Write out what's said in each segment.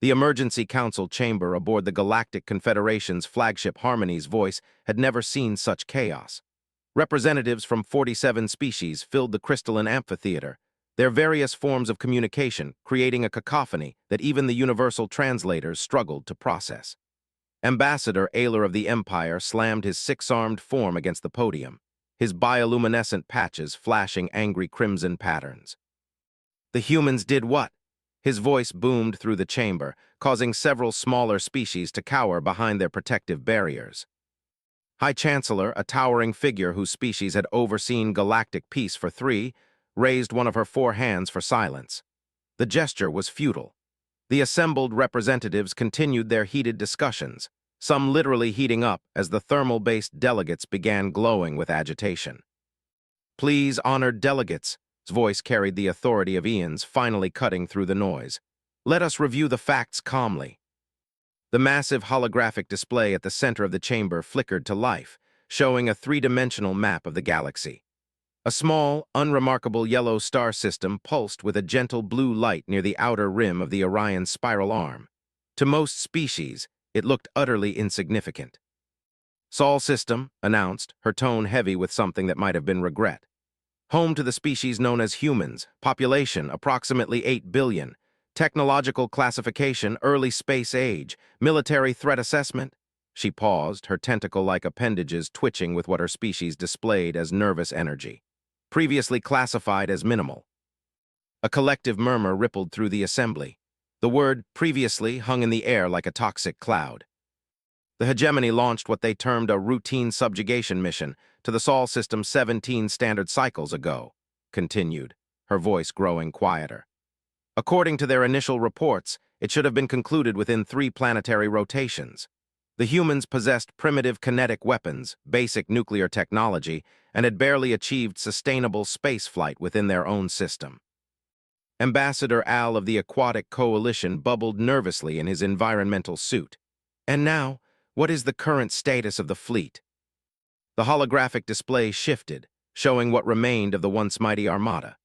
The emergency council chamber aboard the Galactic Confederation's flagship Harmony's voice had never seen such chaos. Representatives from 47 species filled the crystalline amphitheater, their various forms of communication creating a cacophony that even the universal translators struggled to process. Ambassador Ayler of the Empire slammed his six-armed form against the podium, his bioluminescent patches flashing angry crimson patterns. The humans did what? His voice boomed through the chamber, causing several smaller species to cower behind their protective barriers. High Chancellor, a towering figure whose species had overseen galactic peace for 3, raised one of her 4 hands for silence. The gesture was futile. The assembled representatives continued their heated discussions, some literally heating up as the thermal-based delegates began glowing with agitation. "Please, honored delegates," his voice carried the authority of eons, finally cutting through the noise. "Let us review the facts calmly." The massive holographic display at the center of the chamber flickered to life, showing a 3-dimensional map of the galaxy. A small, unremarkable yellow star system pulsed with a gentle blue light near the outer rim of the Orion's spiral arm. To most species, it looked utterly insignificant. "Sol system," announced, her tone heavy with something that might have been regret. "Home to the species known as humans, population approximately 8 billion, technological classification early space age, military threat assessment." She paused, her tentacle-like appendages twitching with what her species displayed as nervous energy. "Previously classified as minimal." A collective murmur rippled through the assembly. The word "previously" hung in the air like a toxic cloud. The hegemony launched what they termed a routine subjugation mission to the Sol system 17 standard cycles ago, continued, her voice growing quieter. "According to their initial reports, it should have been concluded within 3 planetary rotations. The humans possessed primitive kinetic weapons, basic nuclear technology, and had barely achieved sustainable spaceflight within their own system." Ambassador Al of the Aquatic Coalition bubbled nervously in his environmental suit. "And now, what is the current status of the fleet?" The holographic display shifted, showing what remained of the once mighty armada.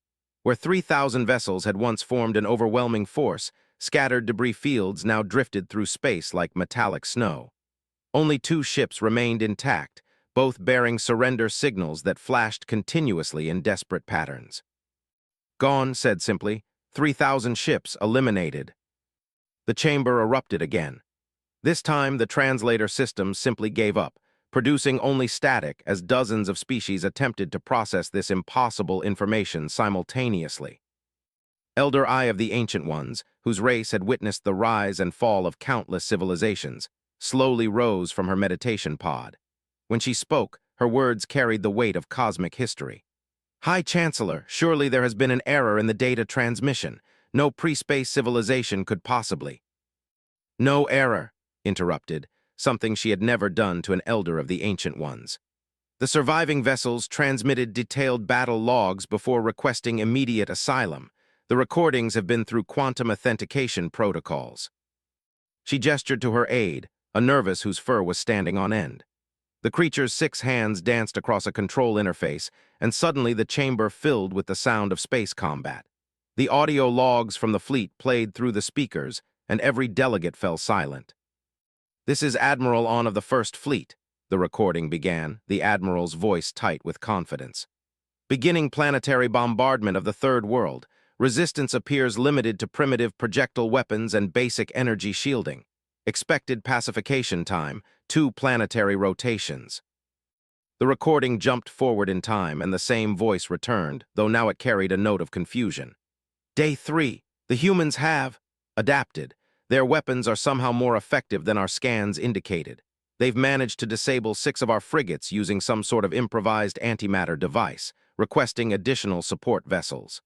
Where 3,000 vessels had once formed an overwhelming force, scattered debris fields now drifted through space like metallic snow. Only 2 ships remained intact, both bearing surrender signals that flashed continuously in desperate patterns. "Gone," said simply. 3,000 ships eliminated." The chamber erupted again. This time, the translator system simply gave up, producing only static as dozens of species attempted to process this impossible information simultaneously. Elder Eye of the Ancient Ones, whose race had witnessed the rise and fall of countless civilizations, slowly rose from her meditation pod. When she spoke, her words carried the weight of cosmic history. "High Chancellor, surely there has been an error in the data transmission. No pre-space civilization could possibly—" "No error," interrupted, something she had never done to an elder of the Ancient Ones. "The surviving vessels transmitted detailed battle logs before requesting immediate asylum. The recordings have been through quantum authentication protocols." She gestured to her aide, a nervous whose fur was standing on end. The creature's 6 hands danced across a control interface, and suddenly the chamber filled with the sound of space combat. The audio logs from the fleet played through the speakers, and every delegate fell silent. "This is Admiral On of the First Fleet," the recording began, the Admiral's voice tight with confidence. "Beginning planetary bombardment of the Third World. Resistance appears limited to primitive projectile weapons and basic energy shielding. Expected pacification time, 2 planetary rotations." The recording jumped forward in time, and the same voice returned, though now it carried a note of confusion. "Day 3. The humans have adapted. Their weapons are somehow more effective than our scans indicated. They've managed to disable 6 of our frigates using some sort of improvised antimatter device, requesting additional support vessels."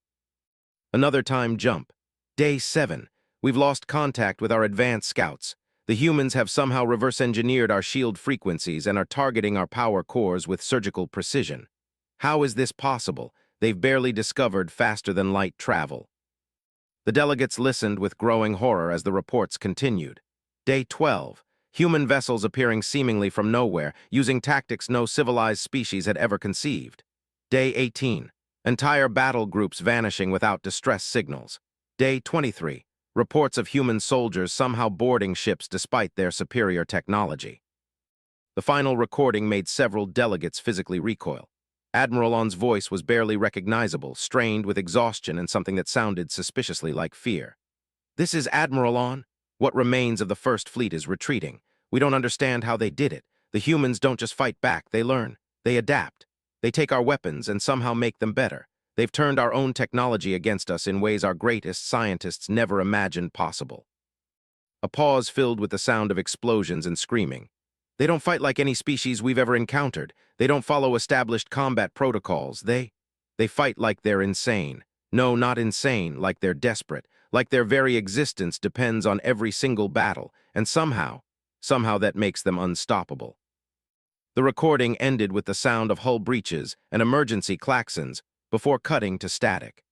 Another time jump. "Day 7. We've lost contact with our advanced scouts. The humans have somehow reverse-engineered our shield frequencies and are targeting our power cores with surgical precision. How is this possible? They've barely discovered faster-than-light travel." The delegates listened with growing horror as the reports continued. Day 12. Human vessels appearing seemingly from nowhere, using tactics no civilized species had ever conceived. Day 18. Entire battle groups vanishing without distress signals. Day 23. reports of human soldiers somehow boarding ships despite their superior technology. The final recording made several delegates physically recoil. Admiral On's voice was barely recognizable, strained with exhaustion and something that sounded suspiciously like fear. "This is Admiral On. What remains of the First Fleet is retreating. We don't understand how they did it. The humans don't just fight back, they learn. They adapt. They take our weapons and somehow make them better. They've turned our own technology against us in ways our greatest scientists never imagined possible." A pause filled with the sound of explosions and screaming. "They don't fight like any species we've ever encountered. They don't follow established combat protocols. They fight like they're insane. No, not insane, like they're desperate. Like their very existence depends on every single battle, and somehow that makes them unstoppable." The recording ended with the sound of hull breaches and emergency klaxons before cutting to static.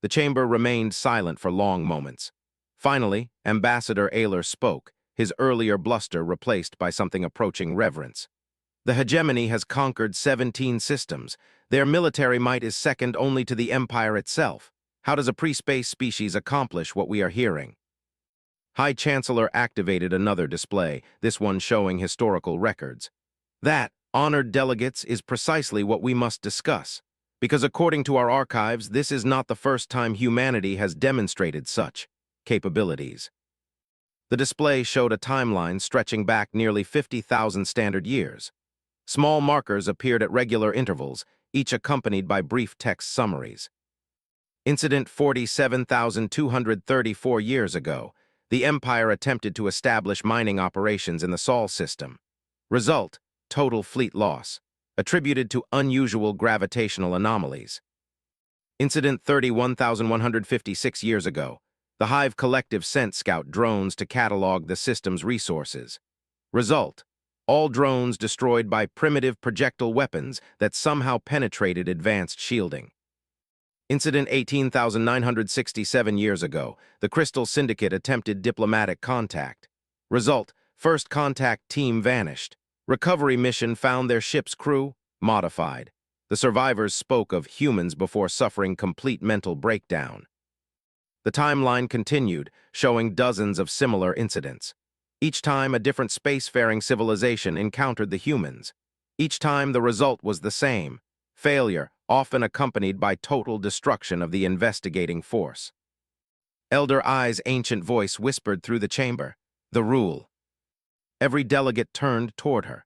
The chamber remained silent for long moments. Finally, Ambassador Ayler spoke, his earlier bluster replaced by something approaching reverence. "The hegemony has conquered 17 systems. Their military might is second only to the Empire itself. How does a pre-space species accomplish what we are hearing?" High Chancellor activated another display, this one showing historical records. "That, honored delegates, is precisely what we must discuss. Because according to our archives, this is not the first time humanity has demonstrated such capabilities." The display showed a timeline stretching back nearly 50,000 standard years. Small markers appeared at regular intervals, each accompanied by brief text summaries. Incident 47,234 years ago, the Empire attempted to establish mining operations in the Sol system. Result, total fleet loss, attributed to unusual gravitational anomalies. Incident 31,156 years ago, the Hive Collective sent scout drones to catalog the system's resources. Result, all drones destroyed by primitive projectile weapons that somehow penetrated advanced shielding. Incident 18,967 years ago, the Crystal Syndicate attempted diplomatic contact. Result, first contact team vanished. Recovery mission found their ship's crew modified. The survivors spoke of humans before suffering complete mental breakdown. The timeline continued, showing dozens of similar incidents. Each time a different spacefaring civilization encountered the humans. Each time the result was the same: failure, often accompanied by total destruction of the investigating force. Elder Ai's ancient voice whispered through the chamber, "The rule." Every delegate turned toward her.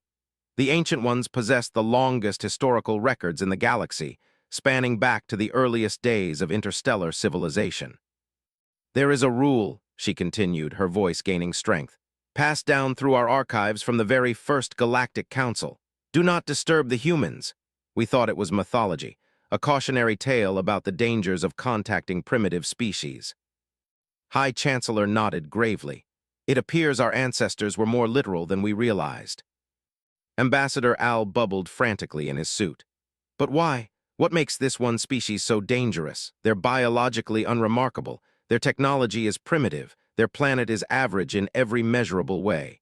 The Ancient Ones possessed the longest historical records in the galaxy, spanning back to the earliest days of interstellar civilization. "There is a rule," she continued, her voice gaining strength, "passed down through our archives from the very first Galactic Council. Do not disturb the humans." We thought it was mythology, a cautionary tale about the dangers of contacting primitive species. High Chancellor nodded gravely. "It appears our ancestors were more literal than we realized." Ambassador Al bubbled frantically in his suit. "But why? What makes this one species so dangerous? They're biologically unremarkable. Their technology is primitive. Their planet is average in every measurable way."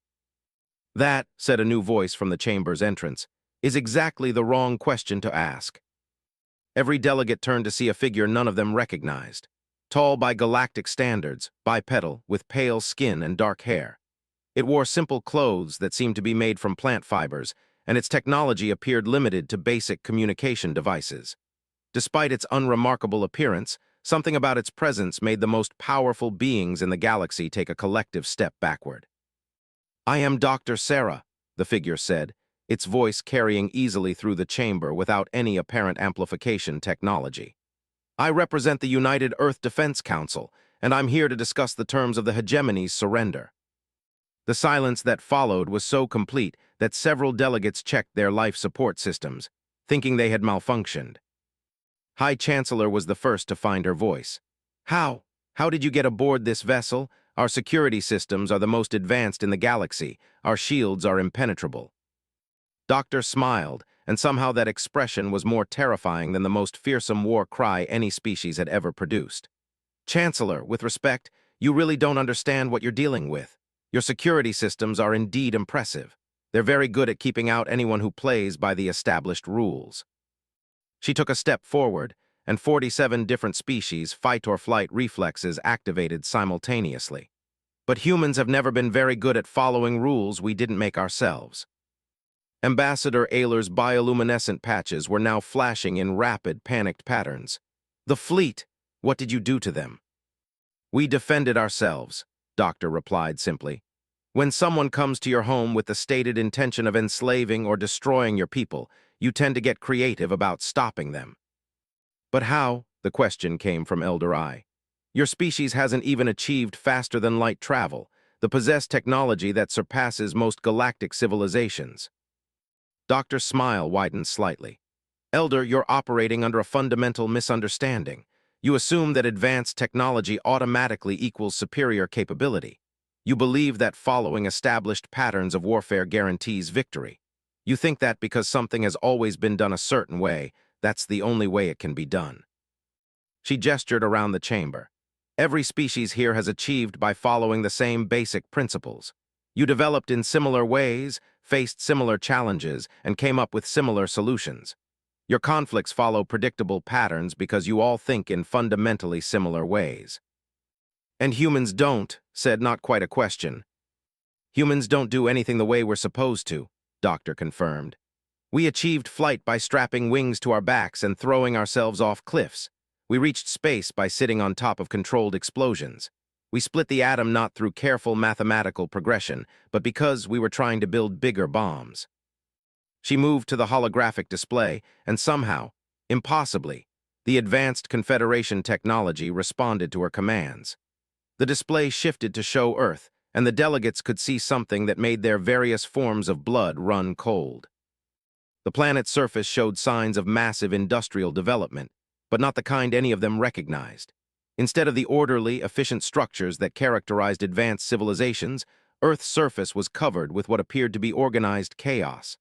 "That," said a new voice from the chamber's entrance, "is exactly the wrong question to ask." Every delegate turned to see a figure none of them recognized. Tall by galactic standards, bipedal, with pale skin and dark hair. It wore simple clothes that seemed to be made from plant fibers, and its technology appeared limited to basic communication devices. Despite its unremarkable appearance, something about its presence made the most powerful beings in the galaxy take a collective step backward. "I am Dr. Sarah," the figure said, its voice carrying easily through the chamber without any apparent amplification technology. "I represent the United Earth Defense Council, and I'm here to discuss the terms of the hegemony's surrender." The silence that followed was so complete that several delegates checked their life support systems, thinking they had malfunctioned. High Chancellor was the first to find her voice. How did you get aboard this vessel? Our security systems are the most advanced in the galaxy. Our shields are impenetrable." Doctor smiled, and somehow that expression was more terrifying than the most fearsome war cry any species had ever produced. "Chancellor, with respect, you really don't understand what you're dealing with. Your security systems are indeed impressive. They're very good at keeping out anyone who plays by the established rules." She took a step forward, and 47 different species' fight-or-flight reflexes activated simultaneously. But humans have never been very good at following rules we didn't make ourselves. Ambassador Ayler's bioluminescent patches were now flashing in rapid, panicked patterns. "The fleet! What did you do to them?" "We defended ourselves," Doctor replied simply. "When someone comes to your home with the stated intention of enslaving or destroying your people, you tend to get creative about stopping them." "But how?" the question came from Elder Eye. "Your species hasn't even achieved faster-than-light travel, the possessed technology that surpasses most galactic civilizations." Doctor's smile widened slightly. "Elder, you're operating under a fundamental misunderstanding. You assume that advanced technology automatically equals superior capability. You believe that following established patterns of warfare guarantees victory. You think that because something has always been done a certain way, that's the only way it can be done." She gestured around the chamber. "Every species here has achieved by following the same basic principles. You developed in similar ways, faced similar challenges, and came up with similar solutions. Your conflicts follow predictable patterns because you all think in fundamentally similar ways." "And humans don't," said not quite a question. "Humans don't do anything the way we're supposed to," Doctor confirmed. "We achieved flight by strapping wings to our backs and throwing ourselves off cliffs. We reached space by sitting on top of controlled explosions. We split the atom not through careful mathematical progression, but because we were trying to build bigger bombs." She moved to the holographic display, and somehow, impossibly, the advanced Confederation technology responded to her commands. The display shifted to show Earth, and the delegates could see something that made their various forms of blood run cold. The planet's surface showed signs of massive industrial development, but not the kind any of them recognized. Instead of the orderly, efficient structures that characterized advanced civilizations, Earth's surface was covered with what appeared to be organized chaos.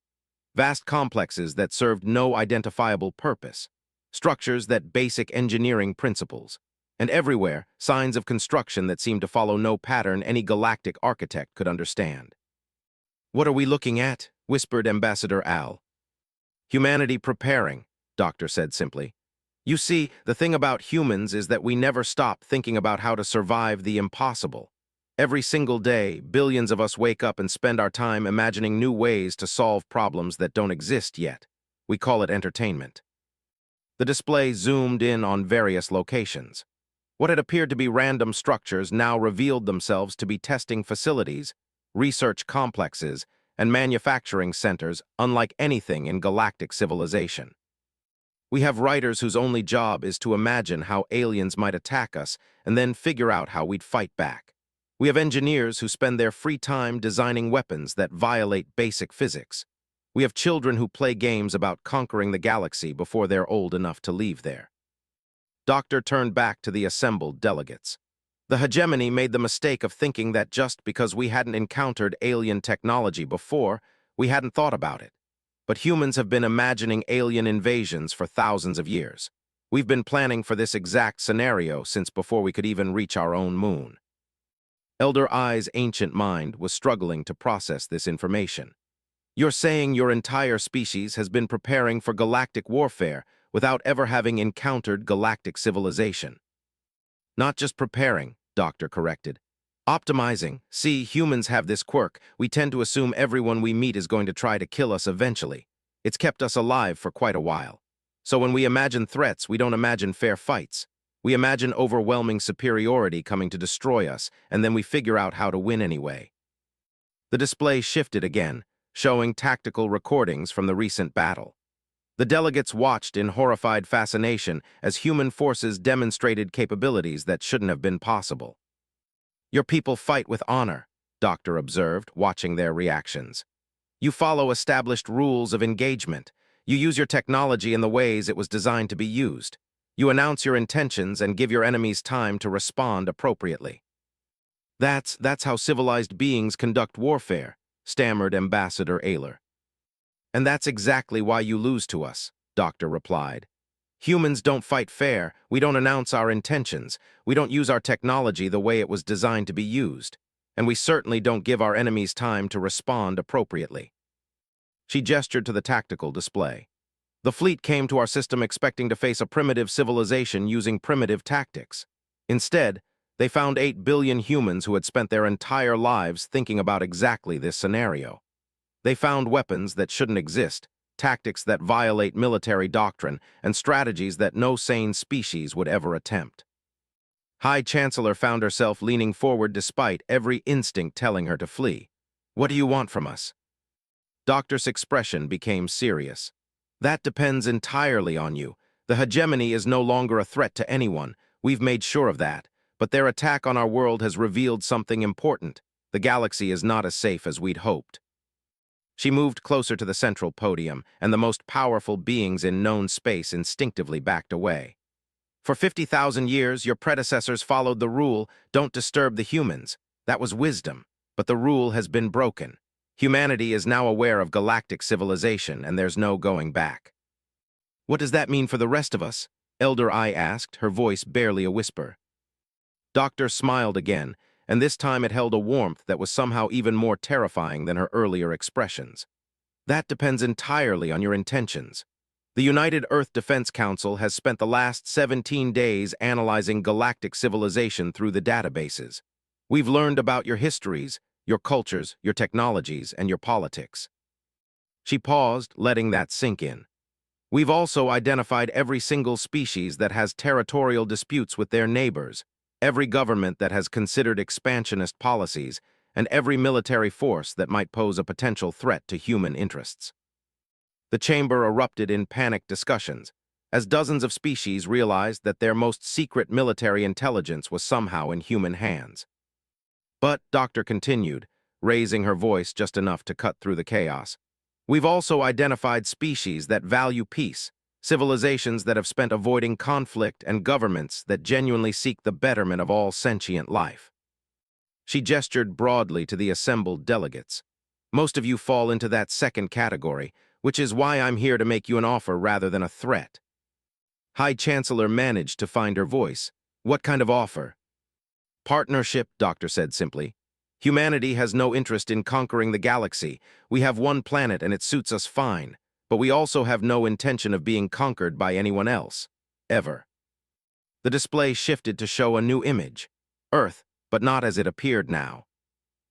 Vast complexes that served no identifiable purpose, structures that basic engineering principles, and everywhere signs of construction that seemed to follow no pattern any galactic architect could understand. "What are we looking at?" whispered Ambassador Al. "Humanity preparing," Doctor said simply. "You see, the thing about humans is that we never stop thinking about how to survive the impossible. Every single day, billions of us wake up and spend our time imagining new ways to solve problems that don't exist yet. We call it entertainment." The display zoomed in on various locations. What had appeared to be random structures now revealed themselves to be testing facilities, research complexes, and manufacturing centers unlike anything in galactic civilization. "We have writers whose only job is to imagine how aliens might attack us and then figure out how we'd fight back. We have engineers who spend their free time designing weapons that violate basic physics. We have children who play games about conquering the galaxy before they're old enough to leave there." Doctor turned back to the assembled delegates. "The hegemony made the mistake of thinking that just because we hadn't encountered alien technology before, we hadn't thought about it. But humans have been imagining alien invasions for thousands of years. We've been planning for this exact scenario since before we could even reach our own moon." Elder Eye's ancient mind was struggling to process this information. "You're saying your entire species has been preparing for galactic warfare without ever having encountered galactic civilization." "Not just preparing," Doctor corrected. "Optimizing. See, humans have this quirk. We tend to assume everyone we meet is going to try to kill us eventually. It's kept us alive for quite a while. So when we imagine threats, we don't imagine fair fights. We imagine overwhelming superiority coming to destroy us, and then we figure out how to win anyway." The display shifted again, showing tactical recordings from the recent battle. The delegates watched in horrified fascination as human forces demonstrated capabilities that shouldn't have been possible. "Your people fight with honor," Doctor observed, watching their reactions. "You follow established rules of engagement. You use your technology in the ways it was designed to be used. You announce your intentions and give your enemies time to respond appropriately." That's how civilized beings conduct warfare," stammered Ambassador Ayler. "And that's exactly why you lose to us," Doctor replied. "Humans don't fight fair, we don't announce our intentions, we don't use our technology the way it was designed to be used, and we certainly don't give our enemies time to respond appropriately." She gestured to the tactical display. The fleet came to our system expecting to face a primitive civilization using primitive tactics. Instead, they found 8 billion humans who had spent their entire lives thinking about exactly this scenario. They found weapons that shouldn't exist, tactics that violate military doctrine, and strategies that no sane species would ever attempt. High Chancellor found herself leaning forward despite every instinct telling her to flee. "What do you want from us?" Doctor's expression became serious. "That depends entirely on you. The hegemony is no longer a threat to anyone. We've made sure of that. But their attack on our world has revealed something important. The galaxy is not as safe as we'd hoped." She moved closer to the central podium, and the most powerful beings in known space instinctively backed away. "For 50,000 years, your predecessors followed the rule, 'Don't disturb the humans.' That was wisdom. But the rule has been broken. Humanity is now aware of galactic civilization, and there's no going back." "What does that mean for the rest of us?" Elder I asked, her voice barely a whisper. Doctor smiled again, and this time it held a warmth that was somehow even more terrifying than her earlier expressions. "That depends entirely on your intentions. The United Earth Defense Council has spent the last 17 days analyzing galactic civilization through the databases. We've learned about your histories, your cultures, your technologies, and your politics." She paused, letting that sink in. "We've also identified every single species that has territorial disputes with their neighbors, every government that has considered expansionist policies, and every military force that might pose a potential threat to human interests." The chamber erupted in panicked discussions, as dozens of species realized that their most secret military intelligence was somehow in human hands. "But," Doctor continued, raising her voice just enough to cut through the chaos, "we've also identified species that value peace, civilizations that have spent avoiding conflict, and governments that genuinely seek the betterment of all sentient life." She gestured broadly to the assembled delegates. "Most of you fall into that second category, which is why I'm here to make you an offer rather than a threat." High Chancellor managed to find her voice. "What kind of offer?" "Partnership," Doctor said simply. "Humanity has no interest in conquering the galaxy. We have one planet and it suits us fine. But we also have no intention of being conquered by anyone else. Ever." The display shifted to show a new image. Earth, but not as it appeared now.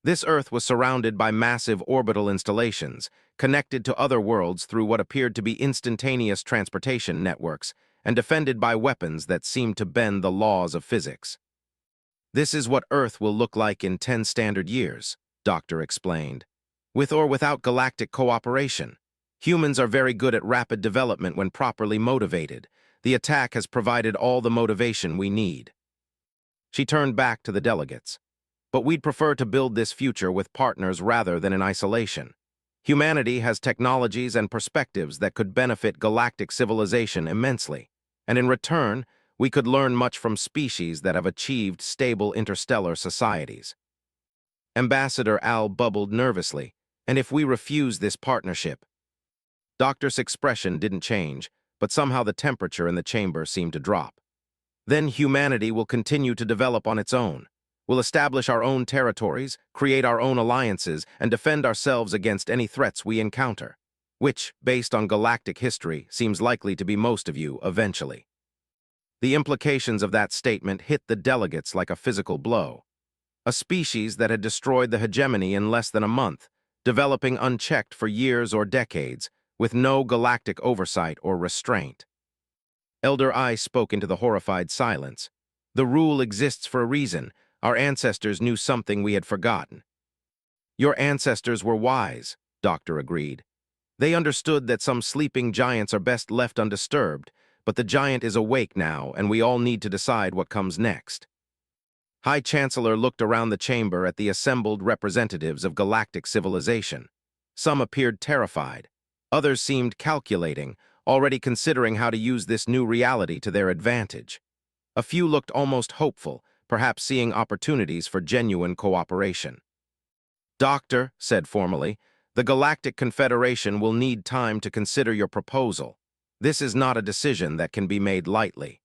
This Earth was surrounded by massive orbital installations, connected to other worlds through what appeared to be instantaneous transportation networks, and defended by weapons that seemed to bend the laws of physics. "This is what Earth will look like in 10 standard years," Doctor explained. "With or without galactic cooperation. Humans are very good at rapid development when properly motivated. The attack has provided all the motivation we need." She turned back to the delegates. "But we'd prefer to build this future with partners rather than in isolation. Humanity has technologies and perspectives that could benefit galactic civilization immensely, and in return, we could learn much from species that have achieved stable interstellar societies." Ambassador Al bubbled nervously. "And if we refuse this partnership?" Doctor's expression didn't change, but somehow the temperature in the chamber seemed to drop. "Then humanity will continue to develop on its own. We'll establish our own territories, create our own alliances, and defend ourselves against any threats we encounter, which, based on galactic history, seems likely to be most of you eventually." The implications of that statement hit the delegates like a physical blow. A species that had destroyed the hegemony in less than a month, developing unchecked for years or decades, with no galactic oversight or restraint. Elder I spoke into the horrified silence. "The rule exists for a reason. Our ancestors knew something we had forgotten." "Your ancestors were wise," Doctor agreed. "They understood that some sleeping giants are best left undisturbed, but the giant is awake now, and we all need to decide what comes next." High Chancellor looked around the chamber at the assembled representatives of galactic civilization. Some appeared terrified. Others seemed calculating, already considering how to use this new reality to their advantage. A few looked almost hopeful, perhaps seeing opportunities for genuine cooperation. "Doctor," said formally, "the Galactic Confederation will need time to consider your proposal. This is not a decision that can be made lightly."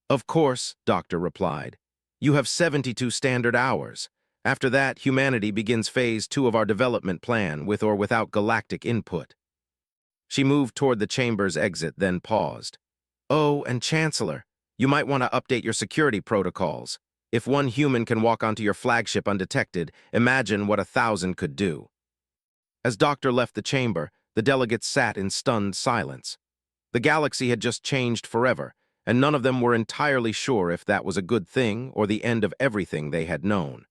"Of course," Doctor replied. "You have 72 standard hours. After that, humanity begins phase 2 of our development plan with or without galactic input." She moved toward the chamber's exit, then paused. "Oh, and Chancellor, you might want to update your security protocols. If one human can walk onto your flagship undetected, imagine what 1,000 could do." As Doctor left the chamber, the delegates sat in stunned silence. The galaxy had just changed forever, and none of them were entirely sure if that was a good thing or the end of everything they had known.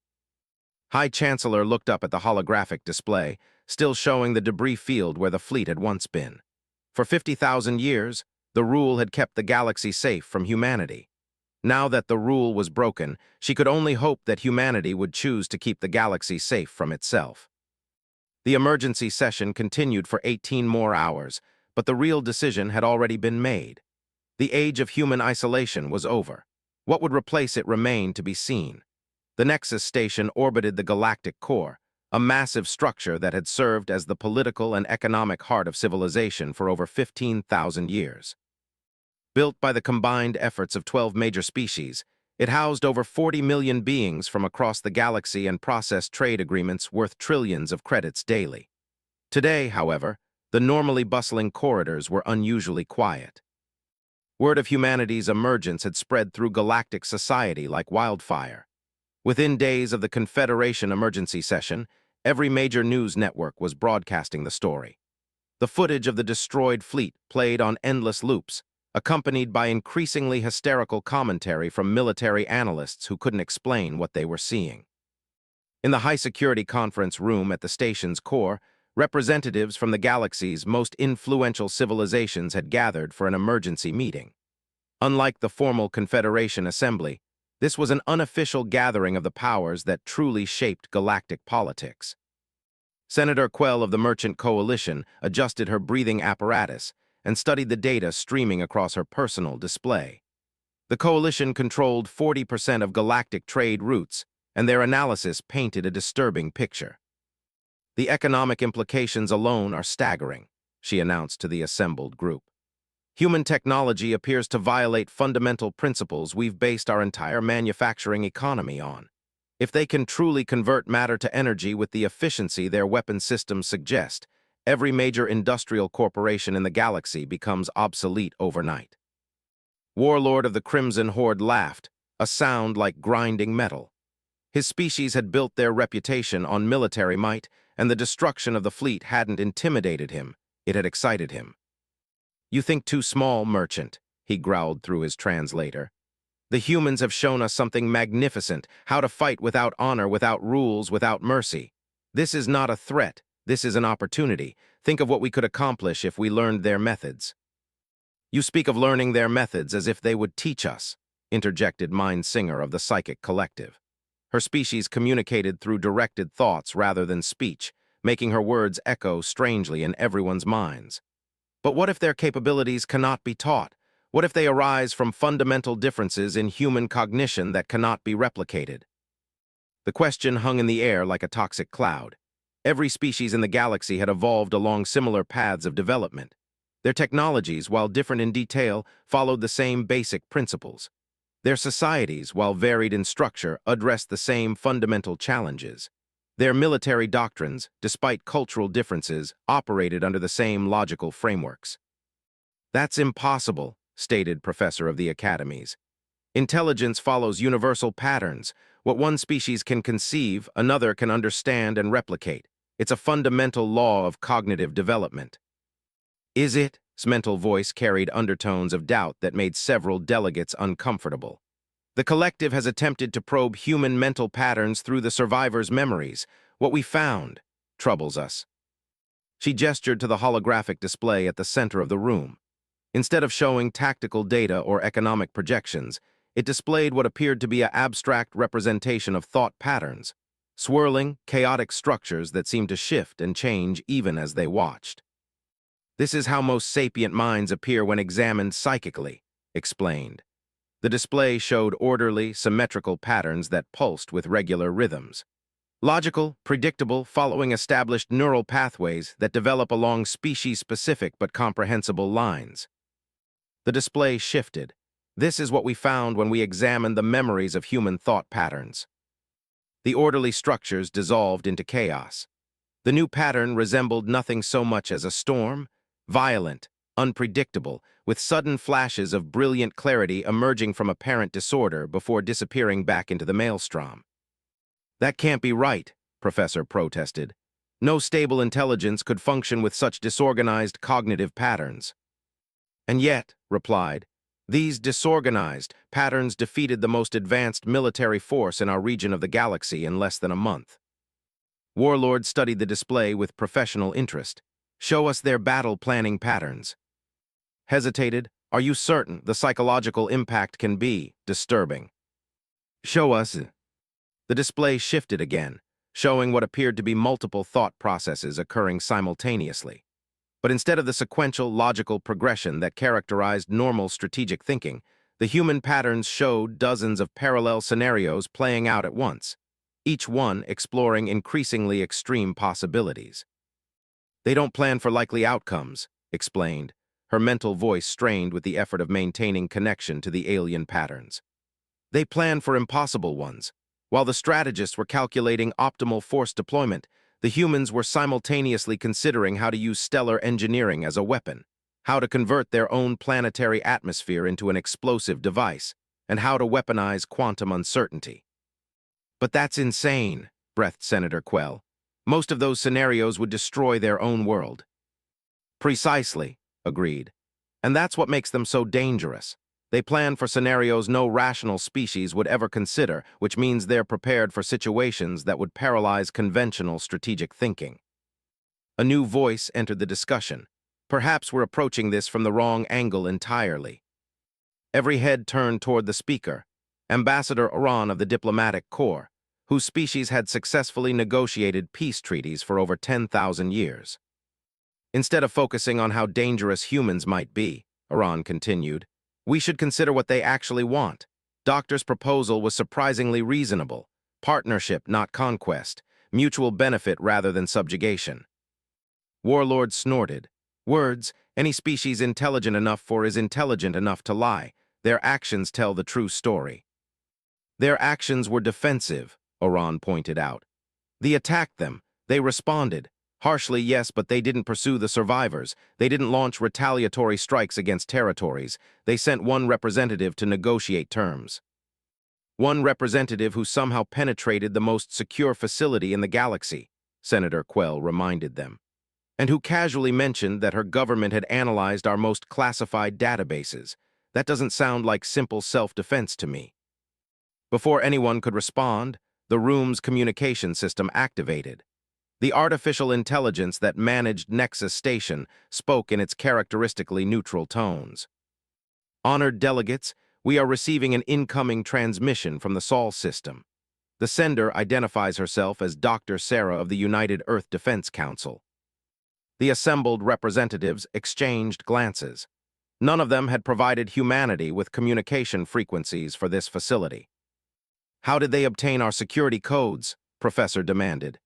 High Chancellor looked up at the holographic display, still showing the debris field where the fleet had once been. For 50,000 years, the rule had kept the galaxy safe from humanity. Now that the rule was broken, she could only hope that humanity would choose to keep the galaxy safe from itself. The emergency session continued for 18 more hours, but the real decision had already been made. The age of human isolation was over. What would replace it remained to be seen. The Nexus station orbited the galactic core, a massive structure that had served as the political and economic heart of civilization for over 15,000 years. Built by the combined efforts of 12 major species, it housed over 40 million beings from across the galaxy and processed trade agreements worth trillions of credits daily. Today, however, the normally bustling corridors were unusually quiet. Word of humanity's emergence had spread through galactic society like wildfire. Within days of the Confederation emergency session, every major news network was broadcasting the story. The footage of the destroyed fleet played on endless loops, accompanied by increasingly hysterical commentary from military analysts who couldn't explain what they were seeing. In the high-security conference room at the station's core, representatives from the galaxy's most influential civilizations had gathered for an emergency meeting. Unlike the formal Confederation assembly, this was an unofficial gathering of the powers that truly shaped galactic politics. Senator Quell of the Merchant Coalition adjusted her breathing apparatus and studied the data streaming across her personal display. The coalition controlled 40% of galactic trade routes, and their analysis painted a disturbing picture. "The economic implications alone are staggering," she announced to the assembled group. "Human technology appears to violate fundamental principles we've based our entire manufacturing economy on. If they can truly convert matter to energy with the efficiency their weapon systems suggest, every major industrial corporation in the galaxy becomes obsolete overnight." Warlord of the Crimson Horde laughed, a sound like grinding metal. His species had built their reputation on military might, and the destruction of the fleet hadn't intimidated him, it had excited him. "You think too small, Merchant," he growled through his translator. "The humans have shown us something magnificent, how to fight without honor, without rules, without mercy. This is not a threat, this is an opportunity. Think of what we could accomplish if we learned their methods." "You speak of learning their methods as if they would teach us," interjected Mind Singer of the Psychic Collective. Her species communicated through directed thoughts rather than speech, making her words echo strangely in everyone's minds. "But what if their capabilities cannot be taught? What if they arise from fundamental differences in human cognition that cannot be replicated?" The question hung in the air like a toxic cloud. Every species in the galaxy had evolved along similar paths of development. Their technologies, while different in detail, followed the same basic principles. Their societies, while varied in structure, addressed the same fundamental challenges. Their military doctrines, despite cultural differences, operated under the same logical frameworks. "That's impossible," stated Professor of the Academies. "Intelligence follows universal patterns. What one species can conceive, another can understand and replicate. It's a fundamental law of cognitive development." "Is it?" His mental voice carried undertones of doubt that made several delegates uncomfortable. "The collective has attempted to probe human mental patterns through the survivors' memories. What we found troubles us." She gestured to the holographic display at the center of the room. Instead of showing tactical data or economic projections, it displayed what appeared to be an abstract representation of thought patterns, swirling, chaotic structures that seemed to shift and change even as they watched. "This is how most sapient minds appear when examined psychically," explained. The display showed orderly, symmetrical patterns that pulsed with regular rhythms. Logical, predictable, following established neural pathways that develop along species-specific but comprehensible lines. The display shifted. "This is what we found when we examined the memories of human thought patterns." The orderly structures dissolved into chaos. The new pattern resembled nothing so much as a storm. violent, unpredictable, with sudden flashes of brilliant clarity emerging from apparent disorder before disappearing back into the maelstrom. "That can't be right," Professor protested. "No stable intelligence could function with such disorganized cognitive patterns." "And yet," replied, "these disorganized patterns defeated the most advanced military force in our region of the galaxy in less than a month." Warlord studied the display with professional interest. "Show us their battle planning patterns." Hesitated. "Are you certain the psychological impact can be disturbing?" "Show us." The display shifted again, showing what appeared to be multiple thought processes occurring simultaneously. But instead of the sequential, logical progression that characterized normal strategic thinking, the human patterns showed dozens of parallel scenarios playing out at once, each one exploring increasingly extreme possibilities. "They don't plan for likely outcomes," explained, her mental voice strained with the effort of maintaining connection to the alien patterns. "They plan for impossible ones. While the strategists were calculating optimal force deployment, the humans were simultaneously considering how to use stellar engineering as a weapon, how to convert their own planetary atmosphere into an explosive device, and how to weaponize quantum uncertainty." "But that's insane," breathed Senator Quell. "Most of those scenarios would destroy their own world." "Precisely," agreed. "And that's what makes them so dangerous. They plan for scenarios no rational species would ever consider, which means they're prepared for situations that would paralyze conventional strategic thinking." A new voice entered the discussion. "Perhaps we're approaching this from the wrong angle entirely." Every head turned toward the speaker, Ambassador Oran of the Diplomatic Corps, whose species had successfully negotiated peace treaties for over 10,000 years. "Instead of focusing on how dangerous humans might be," Oran continued, "we should consider what they actually want. Doctor's proposal was surprisingly reasonable. Partnership, not conquest. Mutual benefit rather than subjugation." Warlord snorted. "Words, any species intelligent enough for is intelligent enough to lie. Their actions tell the true story." "Their actions were defensive," Oran pointed out. "They attacked them. They responded. Harshly, yes, but they didn't pursue the survivors. They didn't launch retaliatory strikes against territories. They sent one representative to negotiate terms. One representative who somehow penetrated the most secure facility in the galaxy," Senator Quell reminded them, "and who casually mentioned that her government had analyzed our most classified databases. That doesn't sound like simple self-defense to me." Before anyone could respond, the room's communication system activated. The artificial intelligence that managed Nexus Station spoke in its characteristically neutral tones. "Honored delegates, we are receiving an incoming transmission from the Sol system. The sender identifies herself as Dr. Sarah of the United Earth Defense Council." The assembled representatives exchanged glances. None of them had provided humanity with communication frequencies for this facility. "How did they obtain our security codes?" Professor demanded.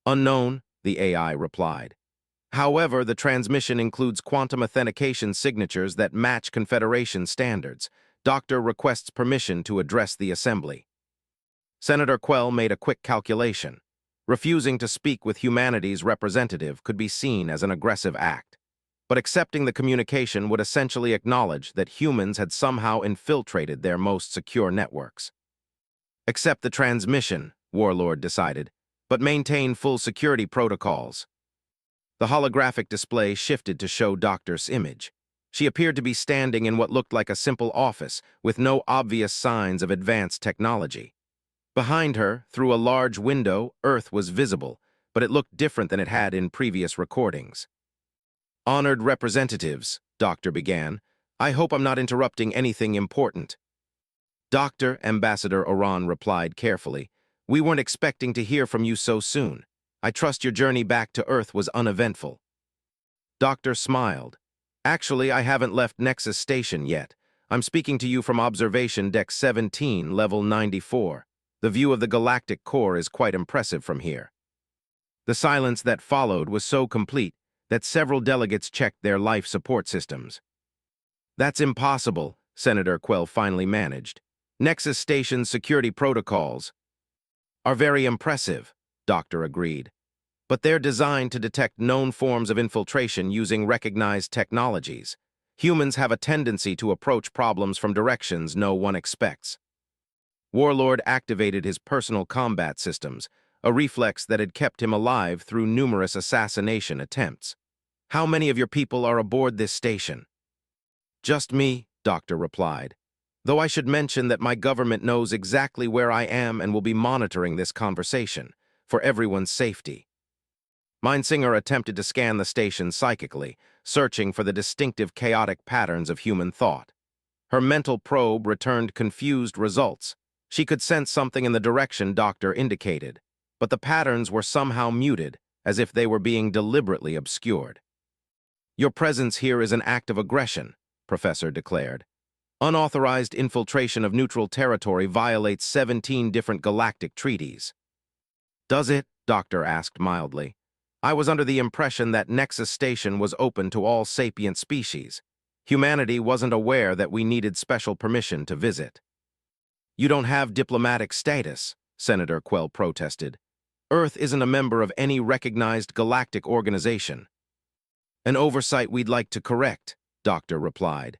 "Unknown," the AI replied. "However, the transmission includes quantum authentication signatures that match Confederation standards. Doctor requests permission to address the assembly." Senator Quell made a quick calculation. Refusing to speak with humanity's representative could be seen as an aggressive act. But accepting the communication would essentially acknowledge that humans had somehow infiltrated their most secure networks. "Accept the transmission," Warlord decided, "but maintain full security protocols." The holographic display shifted to show Doctor's image. She appeared to be standing in what looked like a simple office, with no obvious signs of advanced technology. Behind her, through a large window, Earth was visible, but it looked different than it had in previous recordings. "Honored representatives," Doctor began, "I hope I'm not interrupting anything important." "Doctor," Ambassador Oran replied carefully, "we weren't expecting to hear from you so soon. I trust your journey back to Earth was uneventful." Doctor smiled. "Actually, I haven't left Nexus Station yet. I'm speaking to you from Observation Deck 17, Level 94. The view of the Galactic Core is quite impressive from here." The silence that followed was so complete that several delegates checked their life support systems. "That's impossible," Senator Quell finally managed. "Nexus Station's security protocols are very impressive," Doctor agreed. but they're designed to detect known forms of infiltration using recognized technologies. Humans have a tendency to approach problems from directions no one expects. Warlord activated his personal combat systems, a reflex that had kept him alive through numerous assassination attempts. "How many of your people are aboard this station?" "Just me," Doctor replied, "though I should mention that my government knows exactly where I am and will be monitoring this conversation, for everyone's safety." Mindsinger attempted to scan the station psychically, searching for the distinctive chaotic patterns of human thought. Her mental probe returned confused results. She could sense something in the direction Doctor indicated, but the patterns were somehow muted, as if they were being deliberately obscured. "Your presence here is an act of aggression," Professor declared. "Unauthorized infiltration of neutral territory violates 17 different galactic treaties." "Does it?" Doctor asked mildly. "I was under the impression that Nexus Station was open to all sapient species. Humanity wasn't aware that we needed special permission to visit." "You don't have diplomatic status," Senator Quell protested. "Earth isn't a member of any recognized galactic organization." "An oversight we'd like to correct," Doctor replied.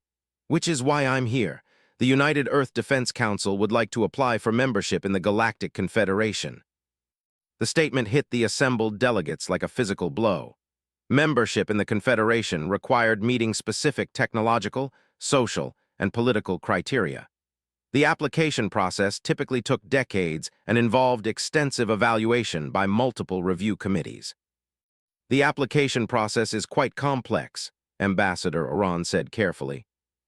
"Which is why I'm here. The United Earth Defense Council would like to apply for membership in the Galactic Confederation." The statement hit the assembled delegates like a physical blow. Membership in the Confederation required meeting specific technological, social, and political criteria. The application process typically took decades and involved extensive evaluation by multiple review committees. "The application process is quite complex," Ambassador Oran said carefully.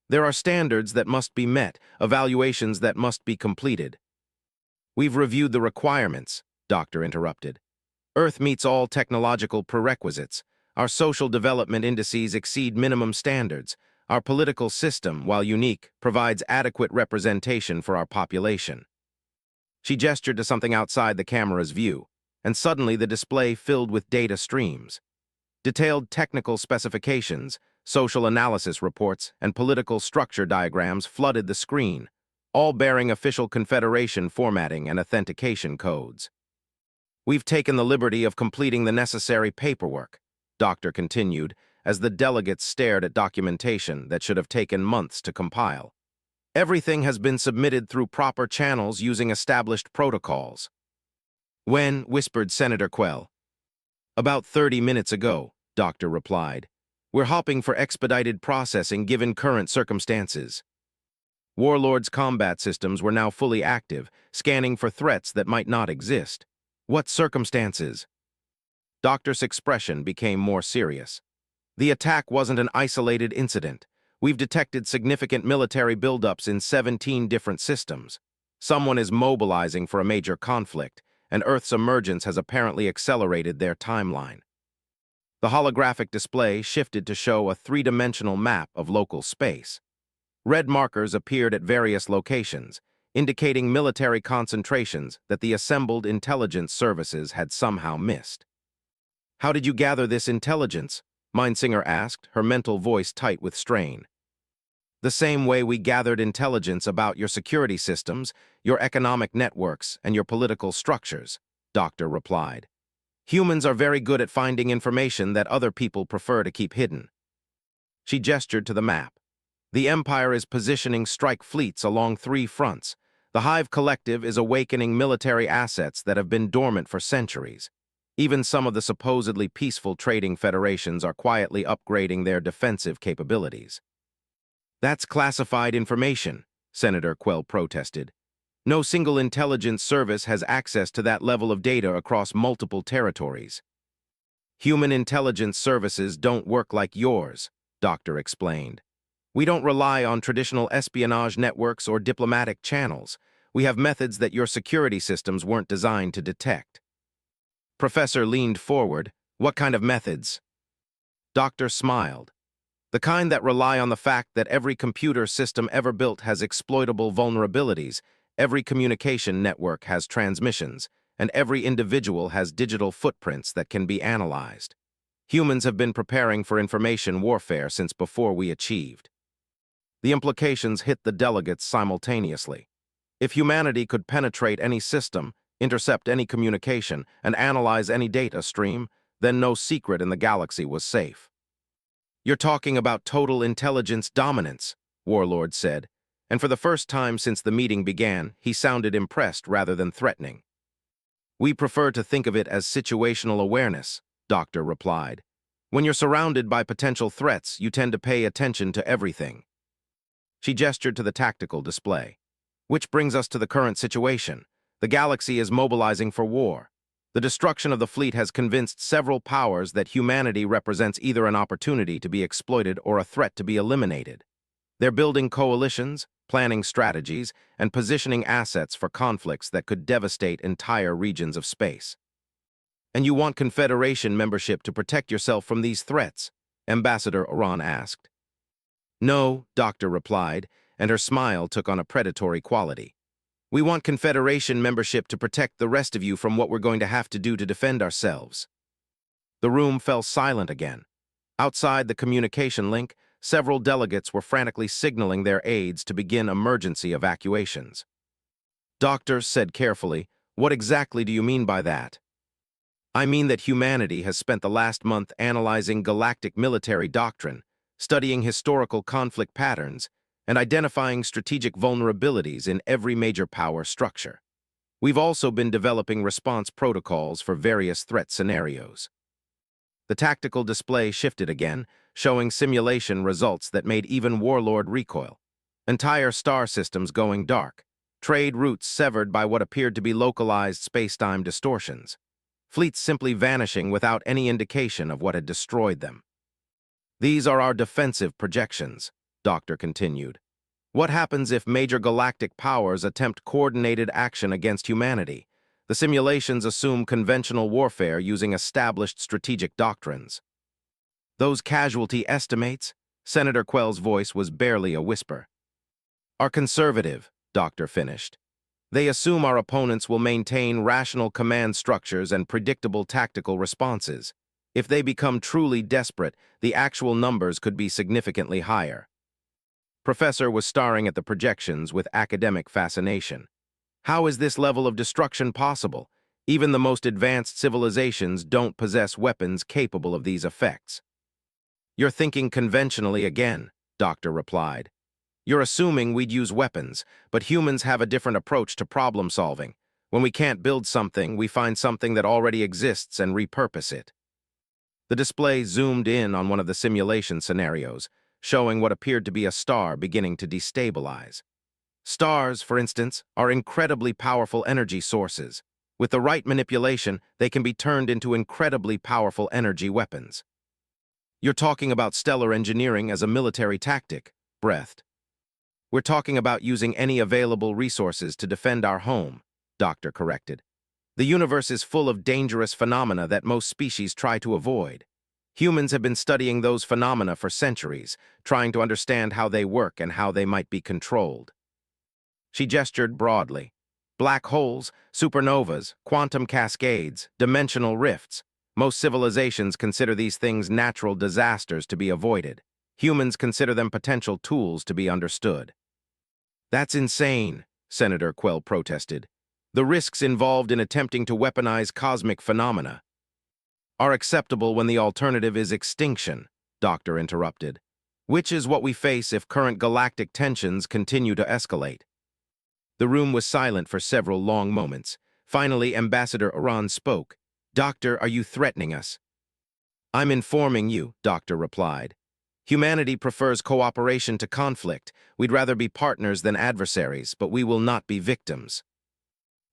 "There are standards that must be met, evaluations that must be completed." "We've reviewed the requirements," Doctor interrupted. "Earth meets all technological prerequisites. Our social development indices exceed minimum standards. Our political system, while unique, provides adequate representation for our population." She gestured to something outside the camera's view, and suddenly the display filled with data streams. Detailed technical specifications, social analysis reports, and political structure diagrams flooded the screen, all bearing official Confederation formatting and authentication codes. "We've taken the liberty of completing the necessary paperwork," Doctor continued, as the delegates stared at documentation that should have taken months to compile. "Everything has been submitted through proper channels using established protocols." "When?" whispered Senator Quell. "About 30 minutes ago," Doctor replied. "We're hoping for expedited processing given current circumstances." Warlord's combat systems were now fully active, scanning for threats that might not exist. "What circumstances?" Doctor's expression became more serious. "The attack wasn't an isolated incident. We've detected significant military buildups in 17 different systems. Someone is mobilizing for a major conflict, and Earth's emergence has apparently accelerated their timeline." The holographic display shifted to show a three-dimensional map of local space. Red markers appeared at various locations, indicating military concentrations that the assembled intelligence services had somehow missed. "How did you gather this intelligence?" Mindsinger asked, her mental voice tight with strain. "The same way we gathered intelligence about your security systems, your economic networks, and your political structures," Doctor replied. "Humans are very good at finding information that other people prefer to keep hidden." She gestured to the map. "The Empire is positioning strike fleets along 3 fronts. The Hive Collective is awakening military assets that have been dormant for centuries. Even some of the supposedly peaceful trading federations are quietly upgrading their defensive capabilities." "That's classified information," Senator Quell protested. "No single intelligence service has access to that level of data across multiple territories." "Human intelligence services don't work like yours," Doctor explained. "We don't rely on traditional espionage networks or diplomatic channels. We have methods that your security systems weren't designed to detect." Professor leaned forward. "What kind of methods?" Doctor smiled. "The kind that rely on the fact that every computer system ever built has exploitable vulnerabilities, every communication network has transmissions, and every individual has digital footprints that can be analyzed. Humans have been preparing for information warfare since before we achieved." The implications hit the delegates simultaneously. If humanity could penetrate any system, intercept any communication, and analyze any data stream, then no secret in the galaxy was safe. "You're talking about total intelligence dominance," Warlord said, and for the first time since the meeting began, he sounded impressed rather than threatening. "We prefer to think of it as situational awareness," Doctor replied. "When you're surrounded by potential threats, you tend to pay attention to everything." She gestured to the tactical display. "Which brings us to the current situation. The galaxy is mobilizing for war. The destruction of the fleet has convinced several powers that humanity represents either an opportunity to be exploited or a threat to be eliminated. They're building coalitions, planning strategies, and positioning assets for conflicts that could devastate entire regions of space. And you want Confederation membership to protect yourself from these threats?" Ambassador Oran asked. "No," Doctor replied, and her smile took on a predatory quality. "We want Confederation membership to protect the rest of you from what we're going to have to do to defend ourselves." The room fell silent again. Outside the communication link, several delegates were frantically signaling their aides to begin emergency evacuations. Doctor said carefully, "What exactly do you mean by that?" "I mean that humanity has spent the last month analyzing galactic military doctrine, studying historical conflict patterns, and identifying strategic vulnerabilities in every major power structure. We've also been developing response protocols for various threat scenarios." The tactical display shifted again, showing simulation results that made even Warlord recoil. Entire star systems going dark, trade routes severed by what appeared to be localized space-time distortions, fleets simply vanishing without any indication of what had destroyed them. "These are our defensive projections," Doctor continued. "What happens if major galactic powers attempt coordinated action against humanity? The simulations assume conventional warfare using established strategic doctrines." "Those casualty estimates," Senator Quell's voice was barely a whisper, "are conservative," Doctor finished. "They assume our opponents will maintain rational command structures and predictable tactical responses. If they become truly desperate, the actual numbers could be significantly higher." Professor was staring at the projections with academic fascination. "How is this level of destruction possible? Even the most advanced civilizations don't possess weapons capable of these effects." "You're thinking conventionally again," Doctor replied. "You're assuming we'd use weapons, but humans have a different approach to problem solving. When we can't build something, we find something that already exists and repurpose it." The display zoomed in on one of the simulation scenarios, showing what appeared to be a star beginning to destabilize. Stars, for instance, are incredibly powerful energy sources. With the right manipulation, they can be turned into incredibly powerful energy weapons. "You're talking about stellar engineering as a military tactic," breathed. "We're talking about using any available resources to defend our home," Doctor corrected. "The universe is full of dangerous phenomena that most species try to avoid. Humans have been studying those phenomena for centuries, trying to understand how they work and how they might be controlled." She gestured broadly. "Black holes, supernovas, quantum cascades, dimensional rifts. Most civilizations consider these things natural disasters to be avoided. Humans consider them potential tools to be understood." "That's insane," Senator Quell protested. "The risks involved in attempting to weaponize cosmic phenomena are acceptable when the alternative is extinction," Doctor interrupted. "Which is what we face if current galactic tensions continue to escalate." The room was silent for several long moments. Finally, Ambassador Oran spoke. "Doctor, are you threatening us?" "I'm informing you," Doctor replied. "Humanity prefers cooperation to conflict. We'd rather be partners than adversaries, but we will not be victims."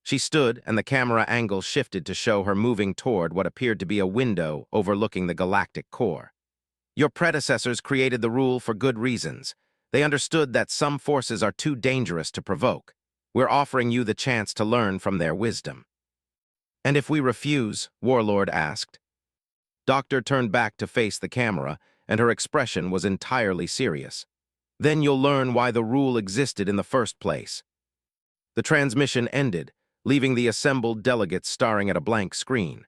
She stood, and the camera angle shifted to show her moving toward what appeared to be a window overlooking the galactic core. "Your predecessors created the rule for good reasons. They understood that some forces are too dangerous to provoke. We're offering you the chance to learn from their wisdom." "And if we refuse?" Warlord asked. Doctor turned back to face the camera, and her expression was entirely serious. "Then you'll learn why the rule existed in the first place." The transmission ended, leaving the assembled delegates staring at a blank screen.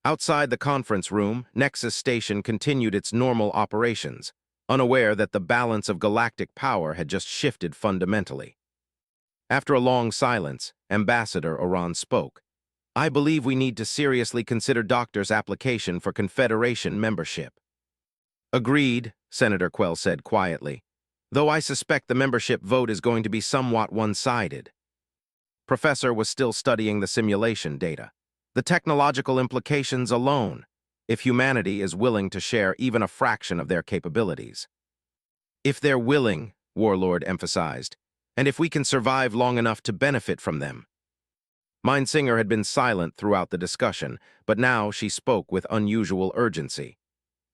Outside the conference room, Nexus Station continued its normal operations, unaware that the balance of galactic power had just shifted fundamentally. After a long silence, Ambassador Oran spoke. I believe we need to seriously consider Doctor's application for Confederation membership. Agreed, Senator Quell said quietly, though I suspect the membership vote is going to be somewhat one-sided. Professor was still studying the simulation data. The technological implications alone, if humanity is willing to share even a fraction of their capabilities. If they're willing, Warlord emphasized, and if we can survive long enough to benefit from them. Mindsinger had been silent throughout the discussion, but now she spoke with unusual urgency.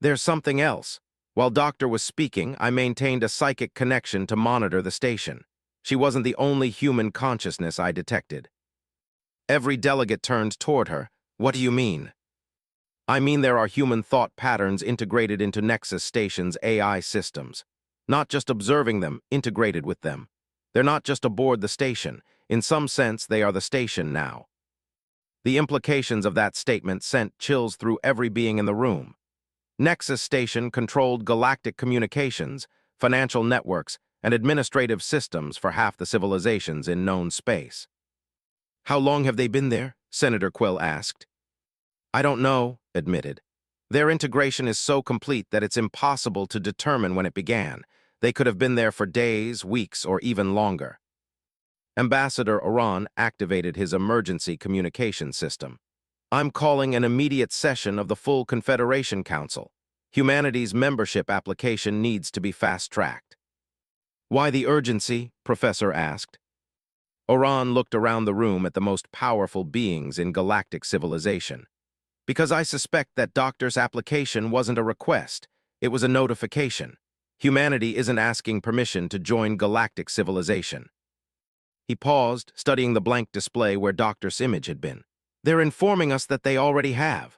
There's something else. While Doctor was speaking, I maintained a psychic connection to monitor the station. She wasn't the only human consciousness I detected. Every delegate turned toward her. What do you mean? I mean there are human thought patterns integrated into Nexus Station's AI systems. Not just observing them, integrated with them. They're not just aboard the station. In some sense, they are the station now. The implications of that statement sent chills through every being in the room. Nexus Station controlled galactic communications, financial networks, and administrative systems for half the civilizations in known space. How long have they been there? Senator Quill asked. I don't know, admitted. Their integration is so complete that it's impossible to determine when it began. They could have been there for days, weeks, or even longer. Ambassador Oran activated his emergency communication system. I'm calling an immediate session of the full Confederation Council. Humanity's membership application needs to be fast-tracked. Why the urgency? Professor asked. Oran looked around the room at the most powerful beings in galactic civilization. Because I suspect that Doctor's application wasn't a request, it was a notification. Humanity isn't asking permission to join galactic civilization. He paused, studying the blank display where Doctor's image had been. They're informing us that they already have.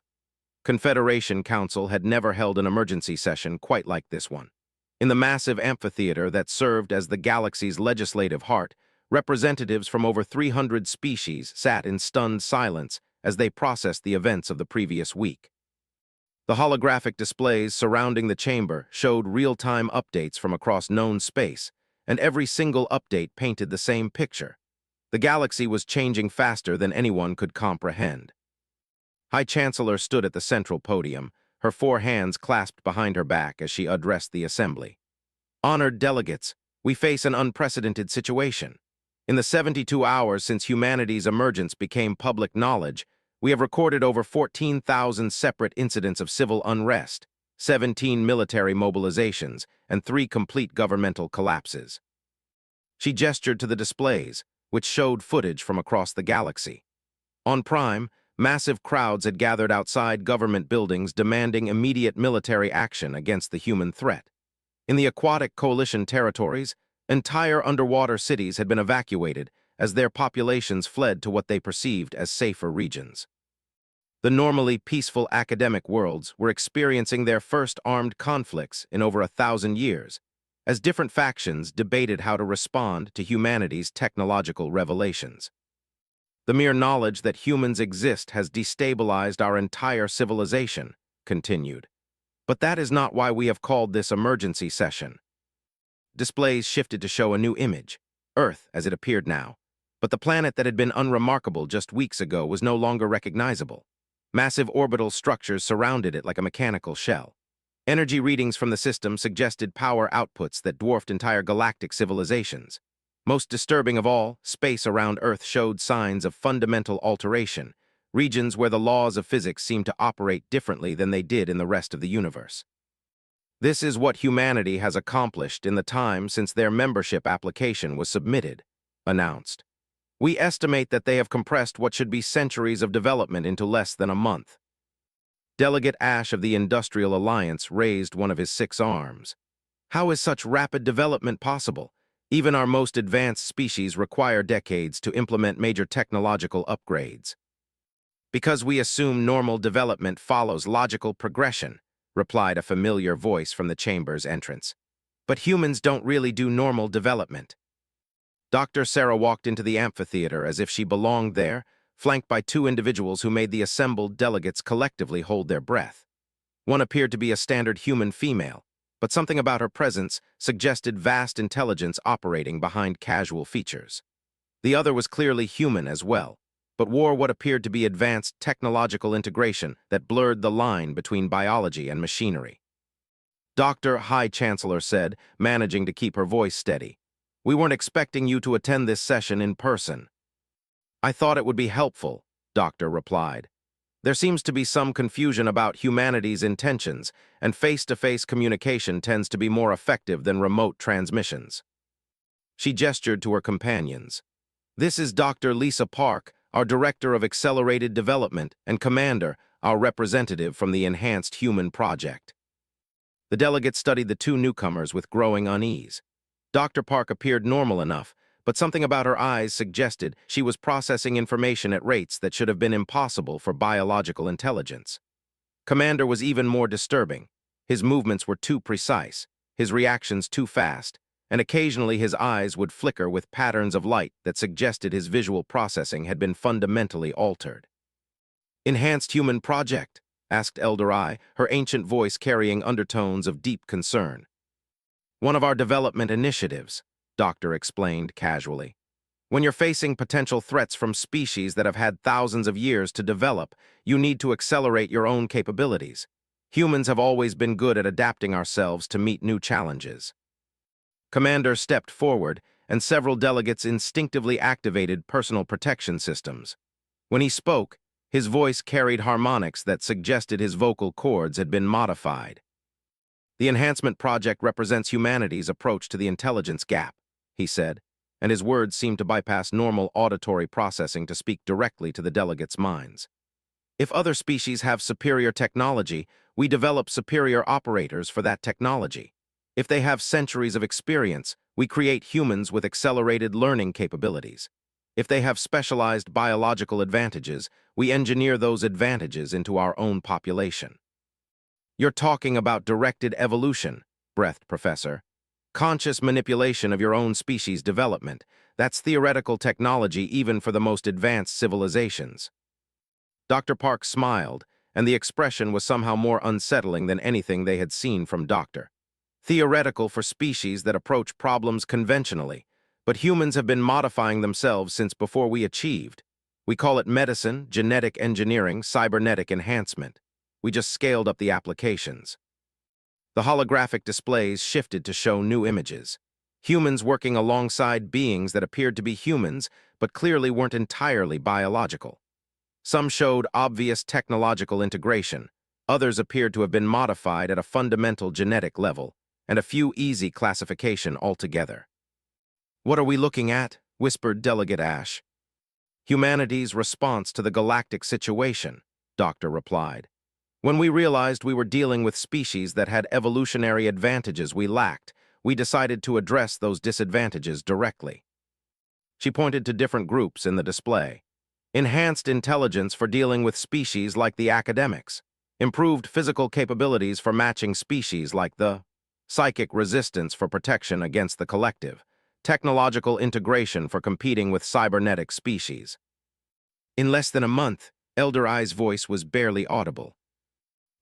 Confederation Council had never held an emergency session quite like this one. In the massive amphitheater that served as the galaxy's legislative heart, representatives from over 300 species sat in stunned silence as they processed the events of the previous week. The holographic displays surrounding the chamber showed real-time updates from across known space, and every single update painted the same picture. The galaxy was changing faster than anyone could comprehend. High Chancellor stood at the central podium, her 4 hands clasped behind her back as she addressed the assembly. Honored delegates, we face an unprecedented situation. In the 72 hours since humanity's emergence became public knowledge, we have recorded over 14,000 separate incidents of civil unrest, 17 military mobilizations, and 3 complete governmental collapses. She gestured to the displays, which showed footage from across the galaxy. On Prime, massive crowds had gathered outside government buildings demanding immediate military action against the human threat. In the aquatic coalition territories, entire underwater cities had been evacuated as their populations fled to what they perceived as safer regions. The normally peaceful academic worlds were experiencing their first armed conflicts in over 1,000 years, as different factions debated how to respond to humanity's technological revelations. The mere knowledge that humans exist has destabilized our entire civilization, continued. But that is not why we have called this emergency session. Displays shifted to show a new image, Earth as it appeared now, but the planet that had been unremarkable just weeks ago was no longer recognizable. Massive orbital structures surrounded it like a mechanical shell. Energy readings from the system suggested power outputs that dwarfed entire galactic civilizations. Most disturbing of all, space around Earth showed signs of fundamental alteration, regions where the laws of physics seemed to operate differently than they did in the rest of the universe. This is what humanity has accomplished in the time since their membership application was submitted, announced. We estimate that they have compressed what should be centuries of development into less than a month. Delegate Ash of the Industrial Alliance raised one of his 6 arms. How is such rapid development possible? Even our most advanced species require decades to implement major technological upgrades. Because we assume normal development follows logical progression, replied a familiar voice from the chamber's entrance. But humans don't really do normal development. Dr. Sarah walked into the amphitheater as if she belonged there, flanked by 2 individuals who made the assembled delegates collectively hold their breath. One appeared to be a standard human female, but something about her presence suggested vast intelligence operating behind casual features. The other was clearly human as well, but wore what appeared to be advanced technological integration that blurred the line between biology and machinery. Dr. High Chancellor said, managing to keep her voice steady, "We weren't expecting you to attend this session in person." "I thought it would be helpful," Doctor replied. "There seems to be some confusion about humanity's intentions, and face-to-face communication tends to be more effective than remote transmissions." She gestured to her companions. "This is Dr. Lisa Park, our Director of Accelerated Development, and Commander, our representative from the Enhanced Human Project." The delegates studied the two newcomers with growing unease. Dr. Park appeared normal enough, but something about her eyes suggested she was processing information at rates that should have been impossible for biological intelligence. Commander was even more disturbing. His movements were too precise, his reactions too fast, and occasionally his eyes would flicker with patterns of light that suggested his visual processing had been fundamentally altered. "Enhanced Human Project?" asked Elder Eye, her ancient voice carrying undertones of deep concern. "One of our development initiatives," Doctor explained casually. "When you're facing potential threats from species that have had thousands of years to develop, you need to accelerate your own capabilities. Humans have always been good at adapting ourselves to meet new challenges." Commander stepped forward, and several delegates instinctively activated personal protection systems. When he spoke, his voice carried harmonics that suggested his vocal cords had been modified. "The Enhancement Project represents humanity's approach to the intelligence gap," he said, and his words seemed to bypass normal auditory processing to speak directly to the delegates' minds. "If other species have superior technology, we develop superior operators for that technology. If they have centuries of experience, we create humans with accelerated learning capabilities. If they have specialized biological advantages, we engineer those advantages into our own population." "You're talking about directed evolution," breathed Professor. "Conscious manipulation of your own species' development. That's theoretical technology even for the most advanced civilizations." Dr. Park smiled, and the expression was somehow more unsettling than anything they had seen from Doctor. "Theoretical for species that approach problems conventionally, but humans have been modifying themselves since before we achieved. We call it medicine, genetic engineering, cybernetic enhancement. We just scaled up the applications." The holographic displays shifted to show new images. Humans working alongside beings that appeared to be humans, but clearly weren't entirely biological. Some showed obvious technological integration, others appeared to have been modified at a fundamental genetic level, and a few easy classification altogether. "What are we looking at?" whispered Delegate Ash. "Humanity's response to the galactic situation," Doctor replied. "When we realized we were dealing with species that had evolutionary advantages we lacked, we decided to address those disadvantages directly." She pointed to different groups in the display. "Enhanced intelligence for dealing with species like the academics. Improved physical capabilities for matching species like the psychic resistance for protection against the collective. Technological integration for competing with cybernetic species." In less than a month, Elder Eye's voice was barely audible.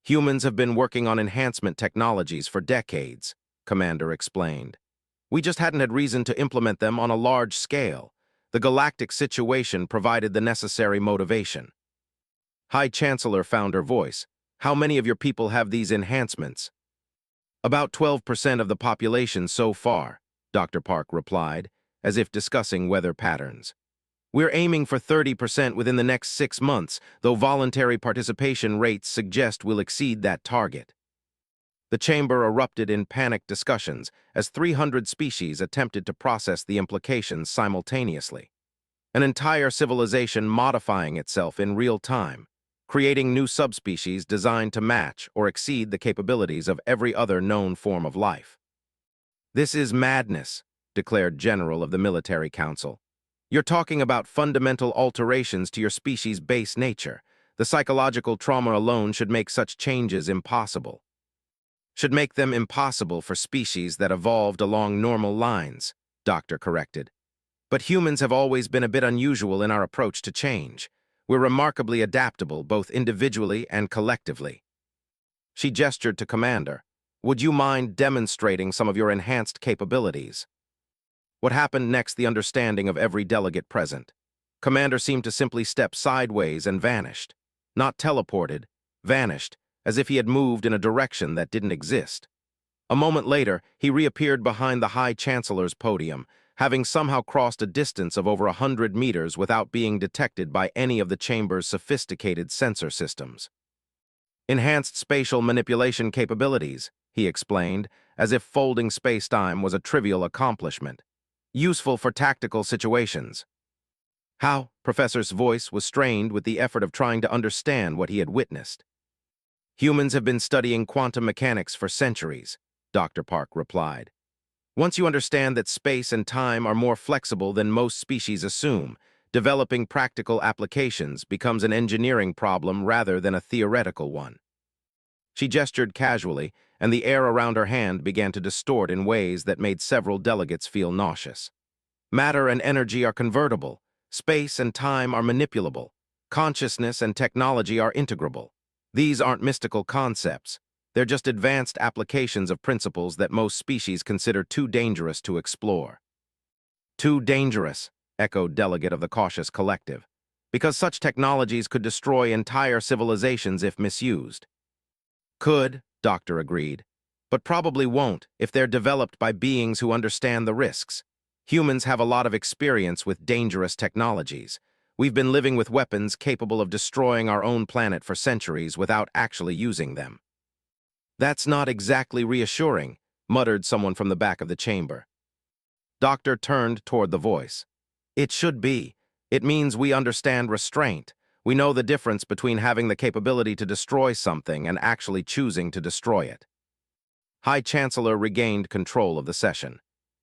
"Humans have been working on enhancement technologies for decades," Commander explained. "We just hadn't had reason to implement them on a large scale. The galactic situation provided the necessary motivation." High Chancellor found her voice. "How many of your people have these enhancements?" "About 12% of the population so far," Dr. Park replied, as if discussing weather patterns. "We're aiming for 30% within the next 6 months, though voluntary participation rates suggest we'll exceed that target." The chamber erupted in panicked discussions as 300 species attempted to process the implications simultaneously. An entire civilization modifying itself in real time, creating new subspecies designed to match or exceed the capabilities of every other known form of life. "This is madness," declared General of the Military Council. "You're talking about fundamental alterations to your species' base nature. The psychological trauma alone should make such changes impossible." "Should make them impossible for species that evolved along normal lines," Doctor corrected. "But humans have always been a bit unusual in our approach to change. We're remarkably adaptable, both individually and collectively." She gestured to Commander. "Would you mind demonstrating some of your enhanced capabilities?" What happened next, the understanding of every delegate present. Commander seemed to simply step sideways and vanished. Not teleported, vanished, as if he had moved in a direction that didn't exist. A moment later, he reappeared behind the High Chancellor's podium, having somehow crossed a distance of over 100 meters without being detected by any of the chamber's sophisticated sensor systems. Enhanced spatial manipulation capabilities, he explained, as if folding space-time was a trivial accomplishment. Useful for tactical situations. How? Professor's voice was strained with the effort of trying to understand what he had witnessed. Humans have been studying quantum mechanics for centuries, Dr. Park replied. Once you understand that space and time are more flexible than most species assume, developing practical applications becomes an engineering problem rather than a theoretical one. She gestured casually, and the air around her hand began to distort in ways that made several delegates feel nauseous. Matter and energy are convertible. Space and time are manipulable. Consciousness and technology are integrable. These aren't mystical concepts. They're just advanced applications of principles that most species consider too dangerous to explore. Too dangerous, echoed Delegate of the Cautious Collective, because such technologies could destroy entire civilizations if misused. Could, Doctor agreed, but probably won't if they're developed by beings who understand the risks. Humans have a lot of experience with dangerous technologies. We've been living with weapons capable of destroying our own planet for centuries without actually using them. That's not exactly reassuring, muttered someone from the back of the chamber. Doctor turned toward the voice. It should be. It means we understand restraint. We know the difference between having the capability to destroy something and actually choosing to destroy it. High Chancellor regained control of the session.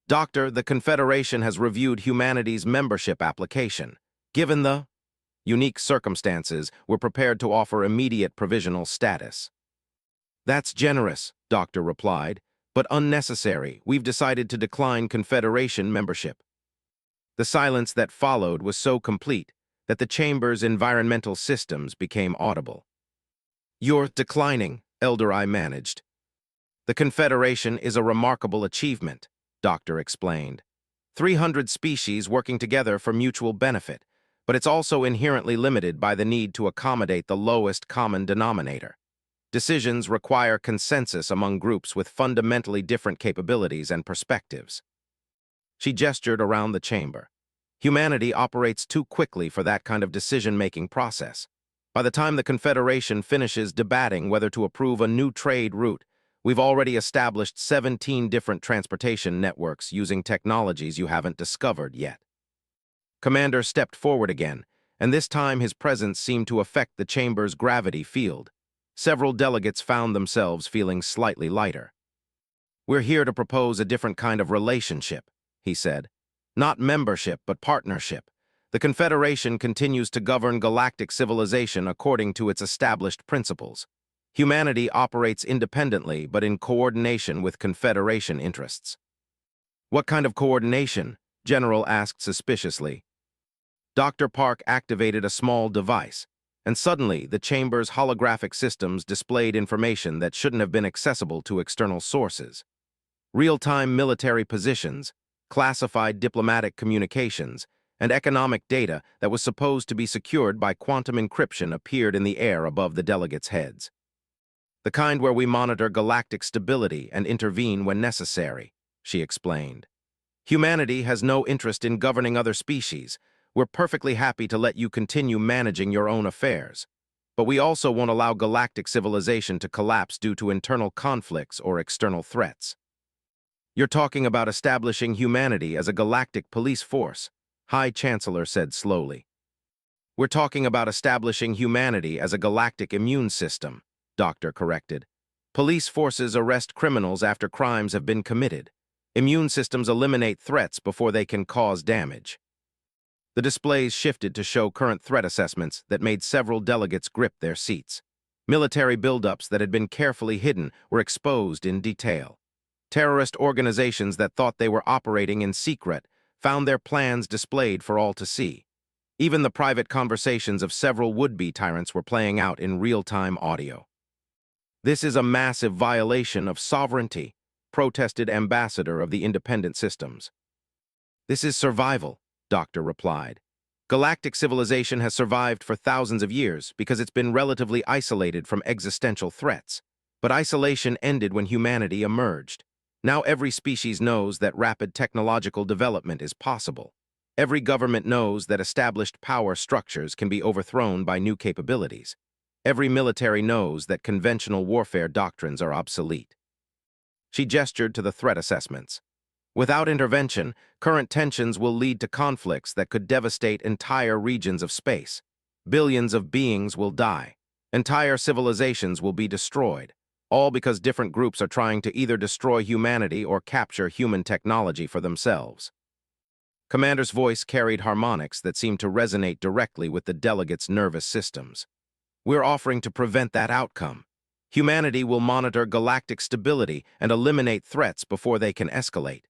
Doctor, the Confederation has reviewed humanity's membership application. Given the unique circumstances, we're prepared to offer immediate provisional status. That's generous, Doctor replied, but unnecessary. We've decided to decline Confederation membership. The silence that followed was so complete that the chamber's environmental systems became audible. You're declining, Elder I managed. The Confederation is a remarkable achievement, Doctor explained. 300 species working together for mutual benefit, but it's also inherently limited by the need to accommodate the lowest common denominator. Decisions require consensus among groups with fundamentally different capabilities and perspectives. She gestured around the chamber. Humanity operates too quickly for that kind of decision-making process. By the time the Confederation finishes debating whether to approve a new trade route, we've already established 17 different transportation networks using technologies you haven't discovered yet. Commander stepped forward again, and this time his presence seemed to affect the chamber's gravity field. Several delegates found themselves feeling slightly lighter. We're here to propose a different kind of relationship, he said. Not membership, but partnership. The Confederation continues to govern galactic civilization according to its established principles. Humanity operates independently, but in coordination with Confederation interests. What kind of coordination? General asked suspiciously. Dr. Park activated a small device, and suddenly the chamber's holographic systems displayed information that shouldn't have been accessible to external sources. Real-time military positions, classified diplomatic communications, and economic data that was supposed to be secured by quantum encryption appeared in the air above the delegates' heads. The kind where we monitor galactic stability and intervene when necessary, she explained. Humanity has no interest in governing other species. We're perfectly happy to let you continue managing your own affairs. But we also won't allow galactic civilization to collapse due to internal conflicts or external threats. You're talking about establishing humanity as a galactic police force, High Chancellor said slowly. We're talking about establishing humanity as a galactic immune system, Doctor corrected. Police forces arrest criminals after crimes have been committed. Immune systems eliminate threats before they can cause damage. The displays shifted to show current threat assessments that made several delegates grip their seats. Military buildups that had been carefully hidden were exposed in detail. Terrorist organizations that thought they were operating in secret found their plans displayed for all to see. Even the private conversations of several would-be tyrants were playing out in real-time audio. This is a massive violation of sovereignty, protested ambassador of the independent systems. This is survival, Doctor replied. Galactic civilization has survived for thousands of years because it's been relatively isolated from existential threats. But isolation ended when humanity emerged. Now every species knows that rapid technological development is possible. Every government knows that established power structures can be overthrown by new capabilities. Every military knows that conventional warfare doctrines are obsolete. She gestured to the threat assessments. Without intervention, current tensions will lead to conflicts that could devastate entire regions of space. Billions of beings will die. Entire civilizations will be destroyed, all because different groups are trying to either destroy humanity or capture human technology for themselves. Commander's voice carried harmonics that seemed to resonate directly with the delegates' nervous systems. We're offering to prevent that outcome. Humanity will monitor galactic stability and eliminate threats before they can escalate.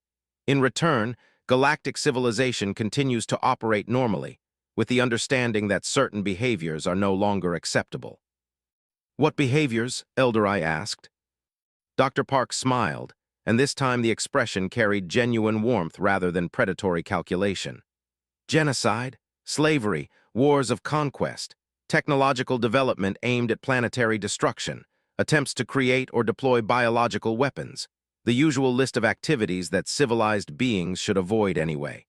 In return, galactic civilization continues to operate normally, with the understanding that certain behaviors are no longer acceptable. What behaviors? Elderai asked. Dr. Park smiled, and this time the expression carried genuine warmth rather than predatory calculation. Genocide, slavery, wars of conquest, technological development aimed at planetary destruction, attempts to create or deploy biological weapons, the usual list of activities that civilized beings should avoid anyway.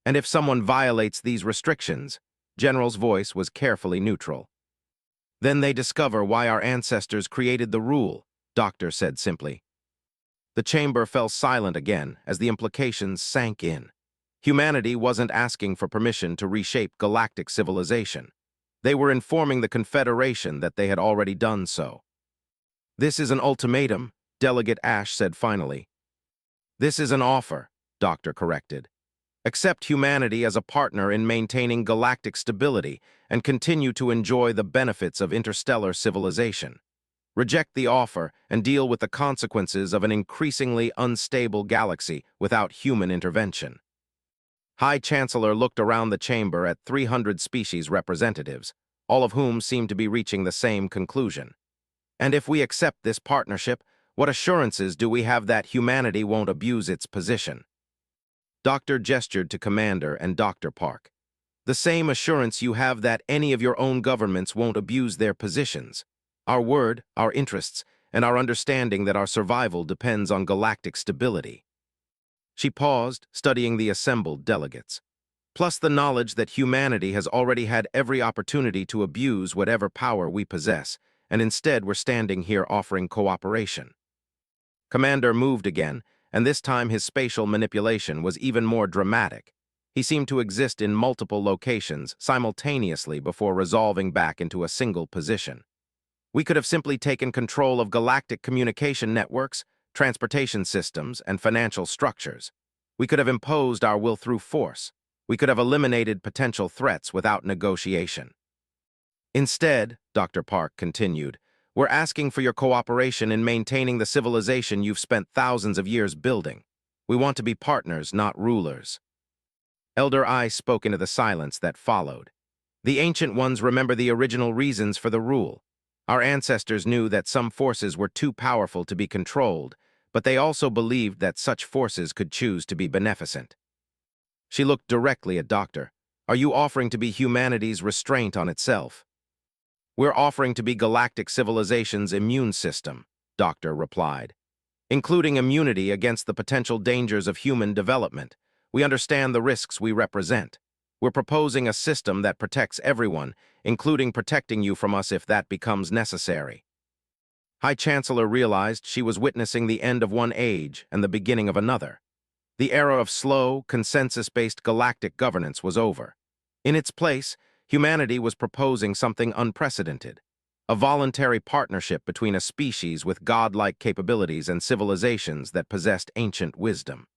And if someone violates these restrictions, General's voice was carefully neutral. Then they discover why our ancestors created the rule, Doctor said simply. The chamber fell silent again as the implications sank in. Humanity wasn't asking for permission to reshape galactic civilization. They were informing the Confederation that they had already done so. This is an ultimatum, Delegate Ash said finally. This is an offer, Doctor corrected. Accept humanity as a partner in maintaining galactic stability and continue to enjoy the benefits of interstellar civilization. Reject the offer and deal with the consequences of an increasingly unstable galaxy without human intervention. High Chancellor looked around the chamber at 300 species representatives, all of whom seemed to be reaching the same conclusion. And if we accept this partnership, what assurances do we have that humanity won't abuse its position? Doctor gestured to Commander and Dr. Park. The same assurance you have that any of your own governments won't abuse their positions. Our word, our interests, and our understanding that our survival depends on galactic stability. She paused, studying the assembled delegates. Plus the knowledge that humanity has already had every opportunity to abuse whatever power we possess, and instead we're standing here offering cooperation. Commander moved again, and this time his spatial manipulation was even more dramatic. He seemed to exist in multiple locations simultaneously before resolving back into a single position. We could have simply taken control of galactic communication networks, transportation systems, and financial structures. We could have imposed our will through force. We could have eliminated potential threats without negotiation. Instead, Dr. Park continued, we're asking for your cooperation in maintaining the civilization you've spent thousands of years building. We want to be partners, not rulers. Elder I spoke into the silence that followed. The Ancient Ones remember the original reasons for the rule. Our ancestors knew that some forces were too powerful to be controlled, but they also believed that such forces could choose to be beneficent. She looked directly at Doctor. Are you offering to be humanity's restraint on itself? We're offering to be galactic civilization's immune system, Doctor replied. Including immunity against the potential dangers of human development. We understand the risks we represent. We're proposing a system that protects everyone, including protecting you from us if that becomes necessary. High Chancellor realized she was witnessing the end of one age and the beginning of another. The era of slow, consensus-based galactic governance was over. In its place, humanity was proposing something unprecedented, a voluntary partnership between a species with godlike capabilities and civilizations that possessed ancient wisdom.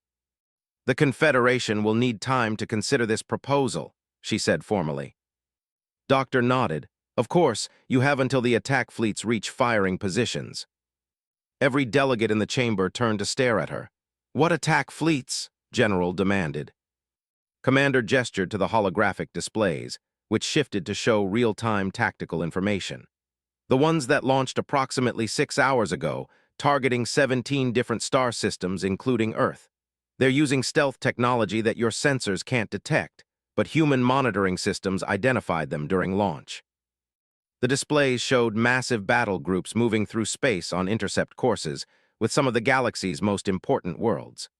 The Confederation will need time to consider this proposal, she said formally. Doctor nodded. Of course, you have until the attack fleets reach firing positions. Every delegate in the chamber turned to stare at her. What attack fleets? General demanded. Commander gestured to the holographic displays, which shifted to show real-time tactical information. The ones that launched approximately 6 hours ago, targeting 17 different star systems including Earth. They're using stealth technology that your sensors can't detect, but human monitoring systems identified them during launch. The displays showed massive battle groups moving through space on intercept courses with some of the galaxy's most important worlds.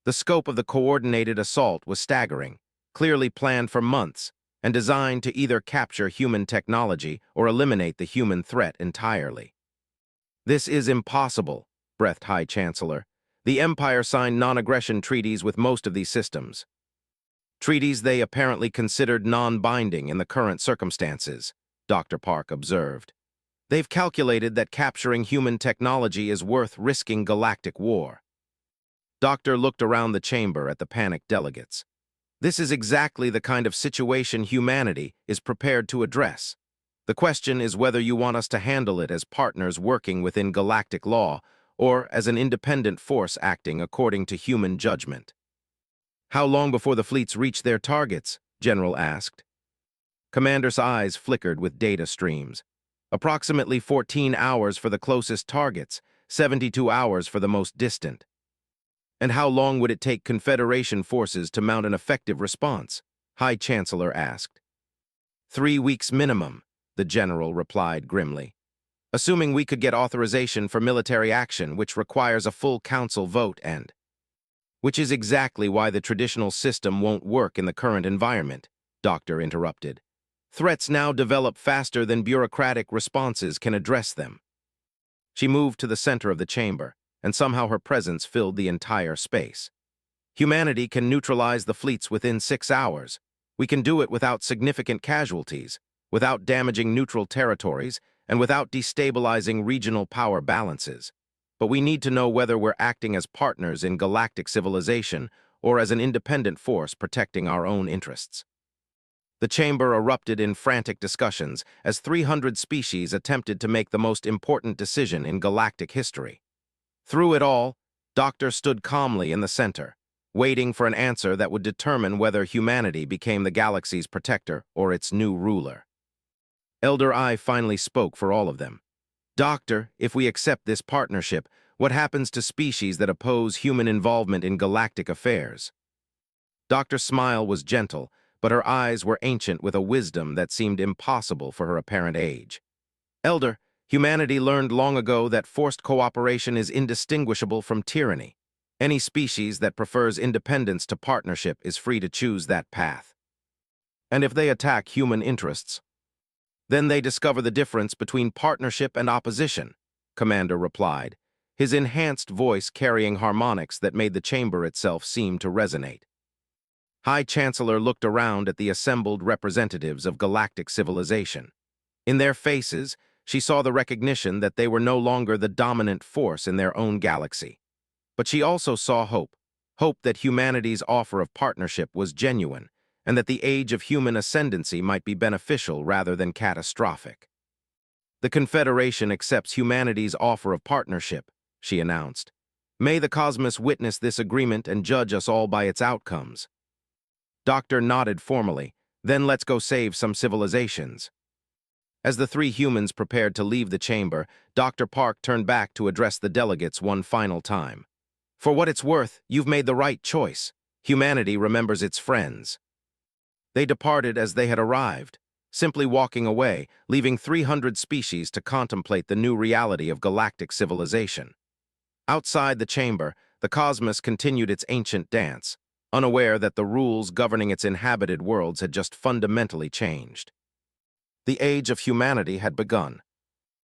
The scope of the coordinated assault was staggering, clearly planned for months, and designed to either capture human technology or eliminate the human threat entirely. "This is impossible," breathed High Chancellor. "The Empire signed non-aggression treaties with most of these systems. Treaties they apparently considered non-binding in the current circumstances," Dr. Park observed. "They've calculated that capturing human technology is worth risking galactic war." Doctor looked around the chamber at the panicked delegates. "This is exactly the kind of situation humanity is prepared to address. The question is whether you want us to handle it as partners working within galactic law or as an independent force acting according to human judgment." "How long before the fleets reach their targets?" General asked. Commander's eyes flickered with data streams. "Approximately 14 hours for the closest targets, 72 hours for the most distant." "And how long would it take Confederation forces to mount an effective response?" High Chancellor asked. 3 weeks minimum," the general replied grimly. "Assuming we could get authorization for military action, which requires a full council vote and—" "Which is exactly why the traditional system won't work in the current environment," Doctor interrupted. "Threats now develop faster than bureaucratic responses can address them." She moved to the center of the chamber, and somehow her presence filled the entire space. "Humanity can neutralize the fleets within 6 hours. We can do it without significant casualties, without damaging neutral territories, and without destabilizing regional power balances. But we need to know whether we're acting as partners in galactic civilization or as an independent force protecting our own interests." The chamber erupted in frantic discussions as 300 species attempted to make the most important decision in galactic history. Through it all, Doctor stood calmly in the center, waiting for an answer that would determine whether humanity became the galaxy's protector or its new ruler. Elder I finally spoke for all of them. "Doctor, if we accept this partnership, what happens to species that oppose human involvement in galactic affairs?" Doctor's smile was gentle, but her eyes were ancient with a wisdom that seemed impossible for her apparent age. "Elder, humanity learned long ago that forced cooperation is indistinguishable from tyranny. Any species that prefers independence to partnership is free to choose that path. And if they attack human interests, then they discover the difference between partnership and opposition," Commander replied, his enhanced voice carrying harmonics that made the chamber itself seem to resonate. High Chancellor looked around at the assembled representatives of galactic civilization. In their faces, she saw the recognition that they were no longer the dominant force in their own galaxy. But she also saw hope that humanity's offer of partnership was genuine, and that the age of human ascendancy might be beneficial rather than catastrophic. "The Confederation accepts humanity's offer of partnership," she announced. "May the cosmos witness this agreement and judge us all by its outcomes." Doctor nodded formally. "Then let's go save some civilizations." As the 3 humans prepared to leave the chamber, Dr. Park turned back to address the delegates one final time. "For what it's worth, you've made the right choice. Humanity remembers its friends." They departed as they had arrived, simply walking away, leaving 300 species to contemplate the new reality of galactic civilization. Outside the chamber, the cosmos continued its ancient dance, unaware that the rules governing its inhabited worlds had just fundamentally changed. The age of humanity had begun,